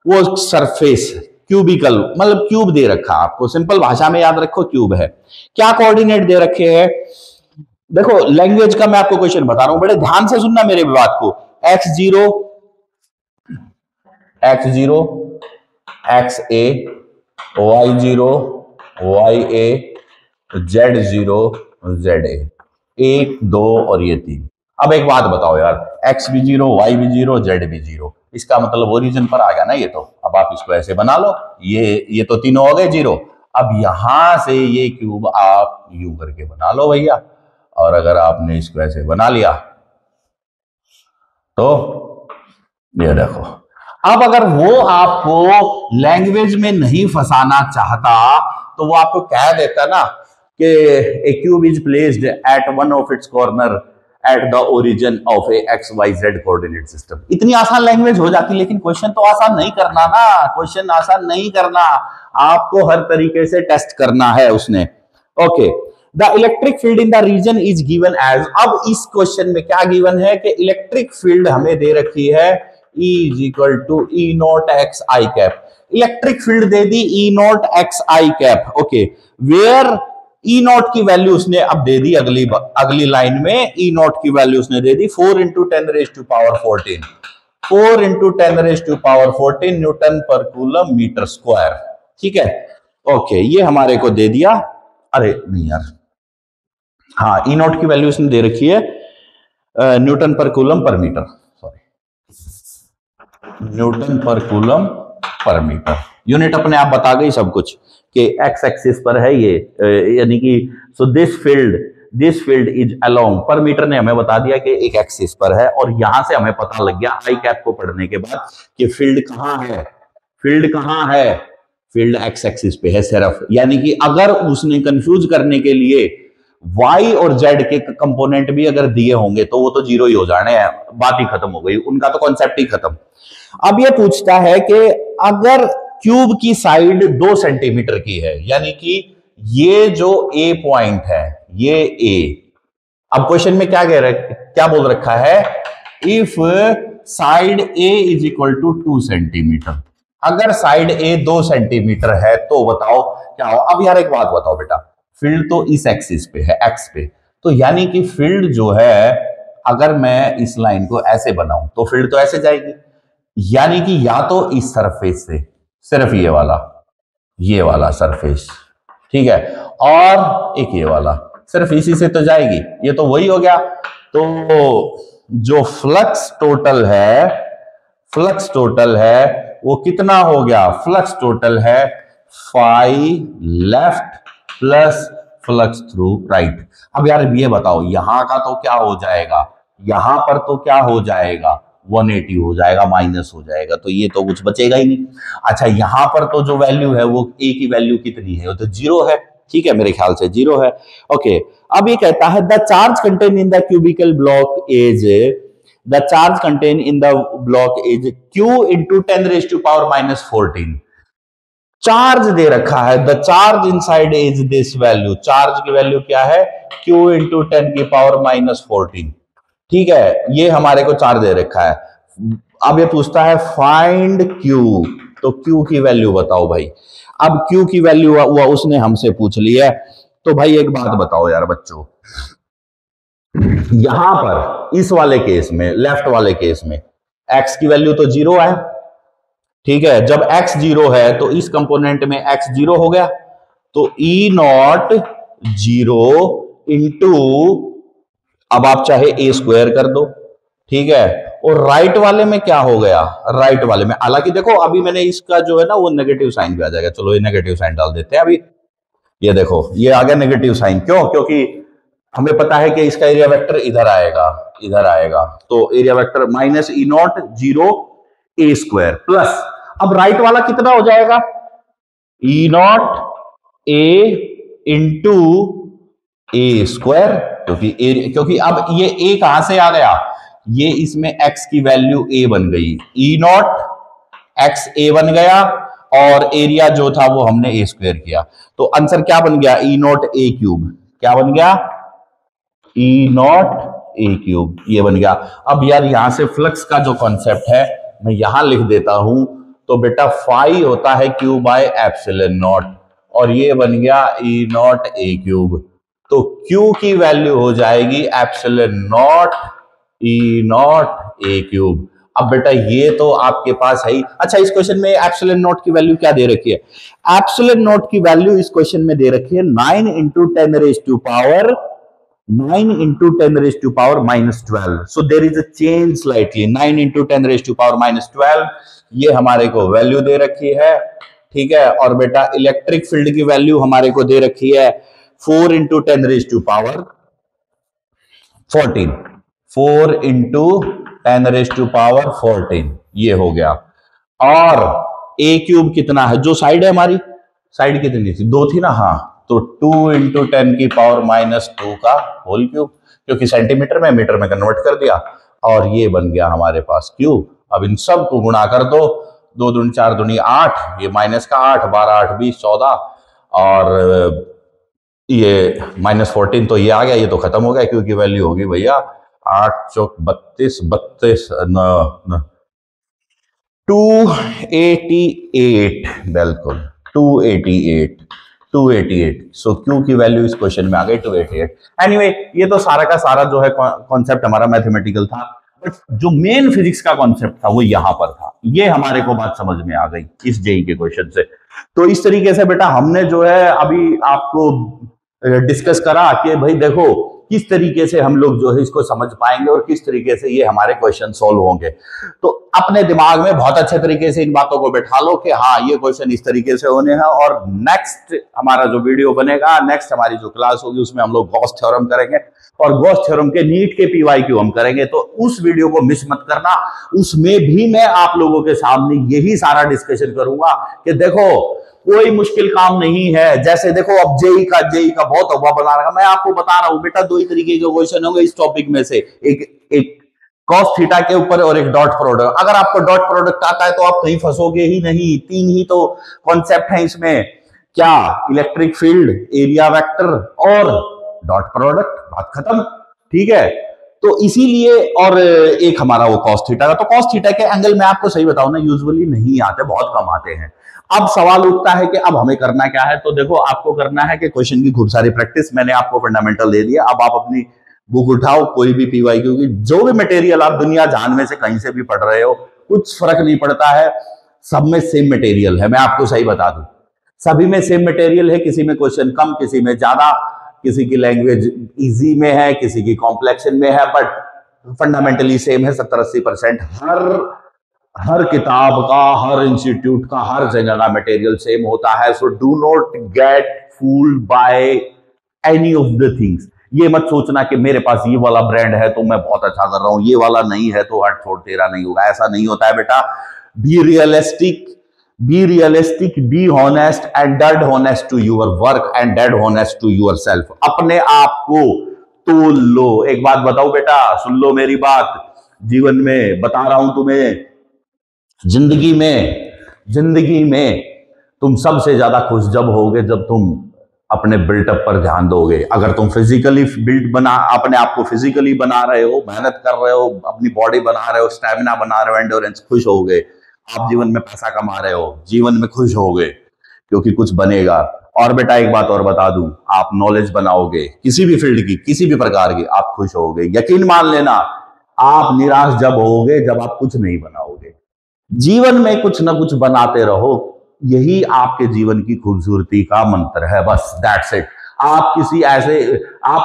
वो सरफेस, क्यूबिकल मतलब क्यूब दे रखा, आपको सिंपल भाषा में याद रखो क्यूब है, क्या कोऑर्डिनेट दे रखे हैं, देखो लैंग्वेज का मैं आपको क्वेश्चन बता रहा हूं, बड़े ध्यान से सुनना मेरे बात को, x0 xa, y0 ya, z0 za, 1 2 और ये 3। अब एक बात बताओ यार, x भी 0, y भी 0, z भी 0, इसका मतलब ओरिजिन पर आ गया ना ये तो। अब आप इसको ऐसे बना लो, ये तो तीनों हो गए 0। अब यहां से ये क्यूब आप यूं करके बना लो भैया, और अगर आपने इसको ऐसे बना लिया तो ये देखो। अब अगर वो आपको लैंग्वेज में नहीं फंसाना चाहता तो वो आपको कह देता ना कि a cube is placed at one of its corner at the origin of a XYZ coordinate system. इतनी आसान लैंग्वेज हो जाती, लेकिन क्वेश्चन तो आसान नहीं करना ना, क्वेश्चन आसान नहीं करना, आपको हर तरीके से टेस्ट करना है उसने। Okay, the electric field in the region is given as, अब इस क्वेश्चन में क्या गिवन है कि इलेक्ट्रिक फील्ड हमें दे रखी है E is equal to E naught x I cap, electric field दे दी E naught x I cap, okay, where E naught की वैल्यू उसने अब दे दी, अगली लाइन में E naught की वैल्यू उसने दे दी 4 into 10 raised to power 14, 4 into 10 raised to power 14 Newton per coulomb metre square, ठीक है। ओके, ये हमारे को दे दिया, अरे नहीं यार, हाँ E naught की वैल्यू उसने दे रखी है Newton per coulomb per metre, sorry newton per coulomb per metre, unit अपने आप बता गई सब कुछ कि एक्स एक्सिस पर है ये, यानी कि so this field is along, पर मीटर ने हमें बता दिया कि एक एक्सिस पर है, और यहां से हमें पता लग गया आई कैप को पढ़ने के बाद कि फील्ड कहां है, फील्ड कहां है, फील्ड एक्स एक्सिस पे है सिर्फ, यानी कि अगर उसने कंफ्यूज करने के लिए y और z के कंपोनेंट भी अगर दिए होंगे तो वो तो 0 ही हो जाने हैं, बात ही खत्म हो गई, उनका तो कॉन्सेप्ट ही खत्म। अब ये पूछता है कि अगर क्यूब की साइड 2 सेंटीमीटर की है, यानी कि ये जो A पॉइंट है, ये A, अब क्वेश्चन में क्या बोल रखा है, if side A is equal to 2 centimetre, अगर साइड A 2 सेंटीमीटर है तो बताओ क्या हो। अब यार एक बात बताओ बेटा, फील्ड तो इस एक्सिस पे है, एक्स पे, तो यानी कि फील्ड जो है अगर मैं इस लाइन को ऐसे बनाऊं तो फील्ड तो ऐसे जाएगी, यानी कि या तो इस सरफेस से, सिर्फ ये वाला सरफेस, ठीक है, और एक ये वाला, सिर्फ इसी से तो जाएगी, ये तो वही हो गया। तो जो फ्लक्स टोटल है वो कितना हो गया, फ्लक्स टोटल है phi left plus flux through right. अब यार ये बताओ, यहां का तो क्या हो जाएगा, यहां पर तो क्या हो जाएगा, 180 हो जाएगा, माइनस हो जाएगा, तो ये तो कुछ बचेगा ही नहीं। अच्छा, यहां पर तो जो वैल्यू है वो ए की वैल्यू कितनी है, वो तो 0 है, ठीक है, मेरे ख्याल से 0 है। ओके, अब ये कहता है the charge content in the cubical block is, the charge content in the block is Q into 10 raise to power minus 14, charge दे रखा है, the charge inside is this value, charge की वैल्यू क्या है, Q इंटू 10 की power minus 14, ठीक है, ये हमारे को चार्ज दे रखा है। अब ये पूछता है फाइंड Q, तो Q की वैल्यू बताओ भाई। अब Q की वैल्यू हुआ उसने हमसे पूछ लिया, तो भाई एक बात बताओ यार बच्चों, यहां पर इस वाले केस में, लेफ्ट वाले केस में x की वैल्यू तो 0 है, ठीक है। जब x 0 है तो इस कंपोनेंट में x 0 हो गया, तो ई नॉट 0 इंटू, अब आप चाहे a स्क्वायर कर दो, ठीक है। और राइट वाले में क्या हो गया, राइट वाले में, हालांकि देखो अभी मैंने इसका जो है ना वो नेगेटिव साइन भी आ जाएगा, चलो ये नेगेटिव साइन डाल देते हैं अभी। ये देखो ये आ गया नेगेटिव साइन, क्यों, क्योंकि हमें पता है कि इसका एरिया वेक्टर इधर आएगा, इधर आएगा, तो area vector minus E naught 0 a square plus, अब राइट वाला कितना हो जाएगा, E naught a into a square, क्योंकि अब ये ए कहां से आ गया, ये इसमें x की वैल्यू a बन गई, ई नॉट एक्स ए बन गया, और एरिया जो था वो हमने ए स्क्वायर किया, तो आंसर क्या बन गया, ई नॉट ए क्यूब, क्या बन गया, ई नॉट ए क्यूब, ये बन गया। अब यार यहां से फ्लक्स का जो कॉन्सेप्ट है मैं यहां लिख देता हूं, तो बेटा फाई होता है क्यू बाय एप्सिलॉन नॉट, और ये बन गया ई नॉट ए क्यूब, तो Q की वैल्यू हो जाएगी epsilon not E naught A cube. अब बेटा ये तो आपके पास है ही। अच्छा, इस क्वेश्चन में एप्सिलॉन नॉट की वैल्यू क्या दे रखी है, एप्सिलॉन नॉट की वैल्यू इस क्वेश्चन में दे रखी है 9 into 10 raise to power 9 into 10 raised to power minus 12. So there is a change slightly. 9 into 10 raised to power minus 12. ये हमारे को वैल्यू दे रखी है, ठीक है। और बेटा इलेक्ट्रिक फील्ड की वैल्यू हमारे को दे रखी है 4 into 10 raised to power 14. 4 into 10 raised to power 14. ये हो गया। और a क्यूब कितना है, जो साइड है हमारी, साइड कितनी थी, 2 थी ना, हाँ, तो 2 इंटू 10 की पावर माइनस 2 का होल क्यूब, क्योंकि सेंटीमीटर में मीटर में कन्वर्ट कर दिया, और ये बन गया हमारे पास क्यूब। अब इन सब को गुणा कर दो, 2 दूनी 4 दूनी 8, ये माइनस का 8, 12 8 20 14, और ये माइनस 14, तो ये आ गया, ये तो खत्म हो गया, क्योंकि वैल्यू होगी भैया 8 चौक 32 32 288, बिल्कुल 288। सो क्यू की वैल्यू इस क्वेश्चन में आ गई 288। एनीवे, ये तो सारा का सारा जो है कॉन्सेप्ट हमारा मैथमेटिकल था, बट जो मेन फिजिक्स का कॉन्सेप्ट था वो यहां पर था। ये हमारे को बात समझ में आ गई इस जेई के क्वेश्चन से। तो इस तरीके से बेटा हमने जो है अभी आपको डिस्कस करा कि भाई देखो किस तरीके से हम लोग जो है इसको समझ पाएंगे और किस तरीके से ये हमारे क्वेश्चन सॉल्व होंगे। तो अपने दिमाग में बहुत अच्छे तरीके से इन बातों को बैठा लो कि हाँ ये क्वेश्चन इस तरीके से होने हैं, और नेक्स्ट हमारा जो वीडियो बनेगा, नेक्स्ट हमारी जो क्लास होगी उसमें हम लोग गॉस थ्योरम करेंगे, और गॉस थ्योरम के नीट के पीवाईक्यू हम करेंगे। तो उस वीडियो को मिस मत करना, उसमें भी मैं आप लोगों के सामने यही सारा डिस्कशन करूंगा कि देखो कोई मुश्किल काम नहीं है। जैसे देखो अब जेई का बहुत अफवाह बना रहा है, मैं आपको बता रहा हूं बेटा 2 ही तरीके के क्वेश्चन होंगे इस टॉपिक में से, एक कॉस थीटा के ऊपर और एक डॉट प्रोडक्ट। अगर आपको डॉट प्रोडक्ट आता है तो आप कहीं फंसोगे ही नहीं। 3 ही तो कॉन्सेप्ट है इसमें, क्या, इलेक्ट्रिक फील्ड, एरिया वेक्टर और डॉट प्रोडक्ट, बात खत्म, ठीक है। तो इसीलिए, और एक हमारा वो कॉस थीटा का, तो कॉस थीटा के एंगल में आपको सही बताऊं ना यूजुअली नहीं आते, बहुत कम आते हैं। अब सवाल उठता है कि अब हमें करना क्या है, तो देखो आपको करना है कि क्वेश्चन की खूब सारी प्रैक्टिस, मैंने आपको फंडामेंटल दे दिया। अब आप अपनी बुक उठाओ, कोई भी पीवाईक्यू की जो भी मटेरियल आप दुनिया जहान में से कहीं से भी पढ़ रहे हो, कुछ फर्क नहीं पड़ता है, सब में सेम मटेरियल है। मैं आपको सही बता दूं, सभी में सेम मटेरियल है, किसी में क्वेश्चन कम, किसी में ज्यादा, किसी की लैंग्वेज इजी में है, किसी की कॉम्प्लेक्शन में है, बट फंडामेंटली सेम है। 70-80% हर किताब का, हर इंस्टीट्यूट का, हर जगह का मटेरियल सेम होता है। So do not gate fooled by any of the things. ये मत सोचना कि मेरे पास ये वाला ब्रांड है तो मैं बहुत अच्छा कर रहा हूं, ये वाला नहीं है तो हट छोड़ तेरा नहीं होगा, ऐसा नहीं होता है बेटा। Be realistic, be honest and dead honest to your work and dead honest to yourself. अपने आप को तोल लो। एक बात बताओ बेटा, सुन लो मेरी बात, जीवन में बता रहा हूं तुम्हें, जिंदगी में तुम सबसे ज्यादा खुश जब होगे जब तुम अपने बिल्टअप पर ध्यान दोगे। अगर तुम फिजिकली अपने आप को फिजिकली बना रहे हो, मेहनत कर रहे हो, अपनी बॉडी बना रहे हो, स्टैमिना बना रहे हो, एंडोरेंस, खुश होगे। आप जीवन में पैसा कमा रहे हो, जीवन में खुश होगे। क्योंकि कुछ बनेगा। और बेटा एक बात और बता दूं, आप नॉलेज बनाओगे किसी भी फील्ड की, किसी भी प्रकार की, आप खुश होगे। यकीन मान लेना, आप निराश जब होगे जब आप कुछ नहीं बनाओगे। जीवन में कुछ ना कुछ बनाते रहो, यही आपके जीवन की खूबसूरती का मंत्र है, बस दैट्स इट। आप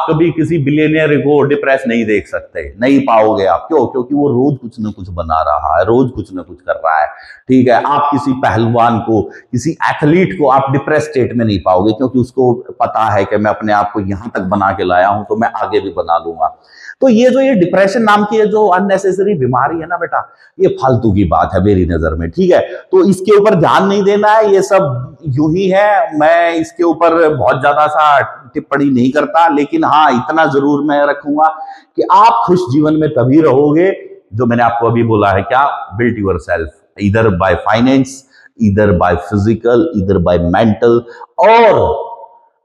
कभी किसी बिलियनियर को डिप्रेस नहीं देख सकते, नहीं पाओगे आप। क्यों? क्योंकि वो रोज कुछ ना कुछ बना रहा है, रोज कुछ ना कुछ कर रहा है। ठीक है, आप किसी पहलवान को, किसी एथलीट को आप डिप्रेस स्टेट में नहीं पाओगे, क्योंकि उसको पता है कि मैं अपने आप को यहां तक बना के लाया हूं तो मैं आगे भी बना लूंगा। तो ये डिप्रेशन नाम की जो अननेसेसरी बीमारी है ना बेटा, ये फालतू की बात है मेरी नजर में। ठीक है, तो इसके ऊपर ध्यान नहीं देना है, ये सब यूं ही है। मैं इसके ऊपर बहुत ज्यादा सा टिप्पणी नहीं करता, लेकिन हाँ इतना जरूर मैं रखूंगा कि आप खुश जीवन में तभी रहोगे, जो मैंने आपको अभी बोला है, क्या? बिल्ट योर सेल्फ, इधर बाय फाइनेंस, इधर बाय फिजिकल, इधर बाय मेंटल, और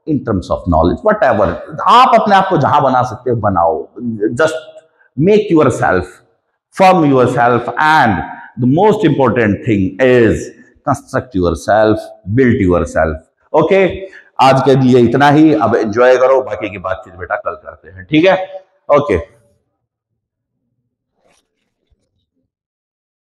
in terms of knowledge, whatever. आप अपने आप को जहां बना सकते हो बनाओ। Just make yourself, firm yourself, and the most important thing is construct yourself, build yourself. Okay, आज के लिए इतना ही। अब एंजॉय करो, बाकी की बातचीत बेटा कल करते हैं। ठीक है, ओके।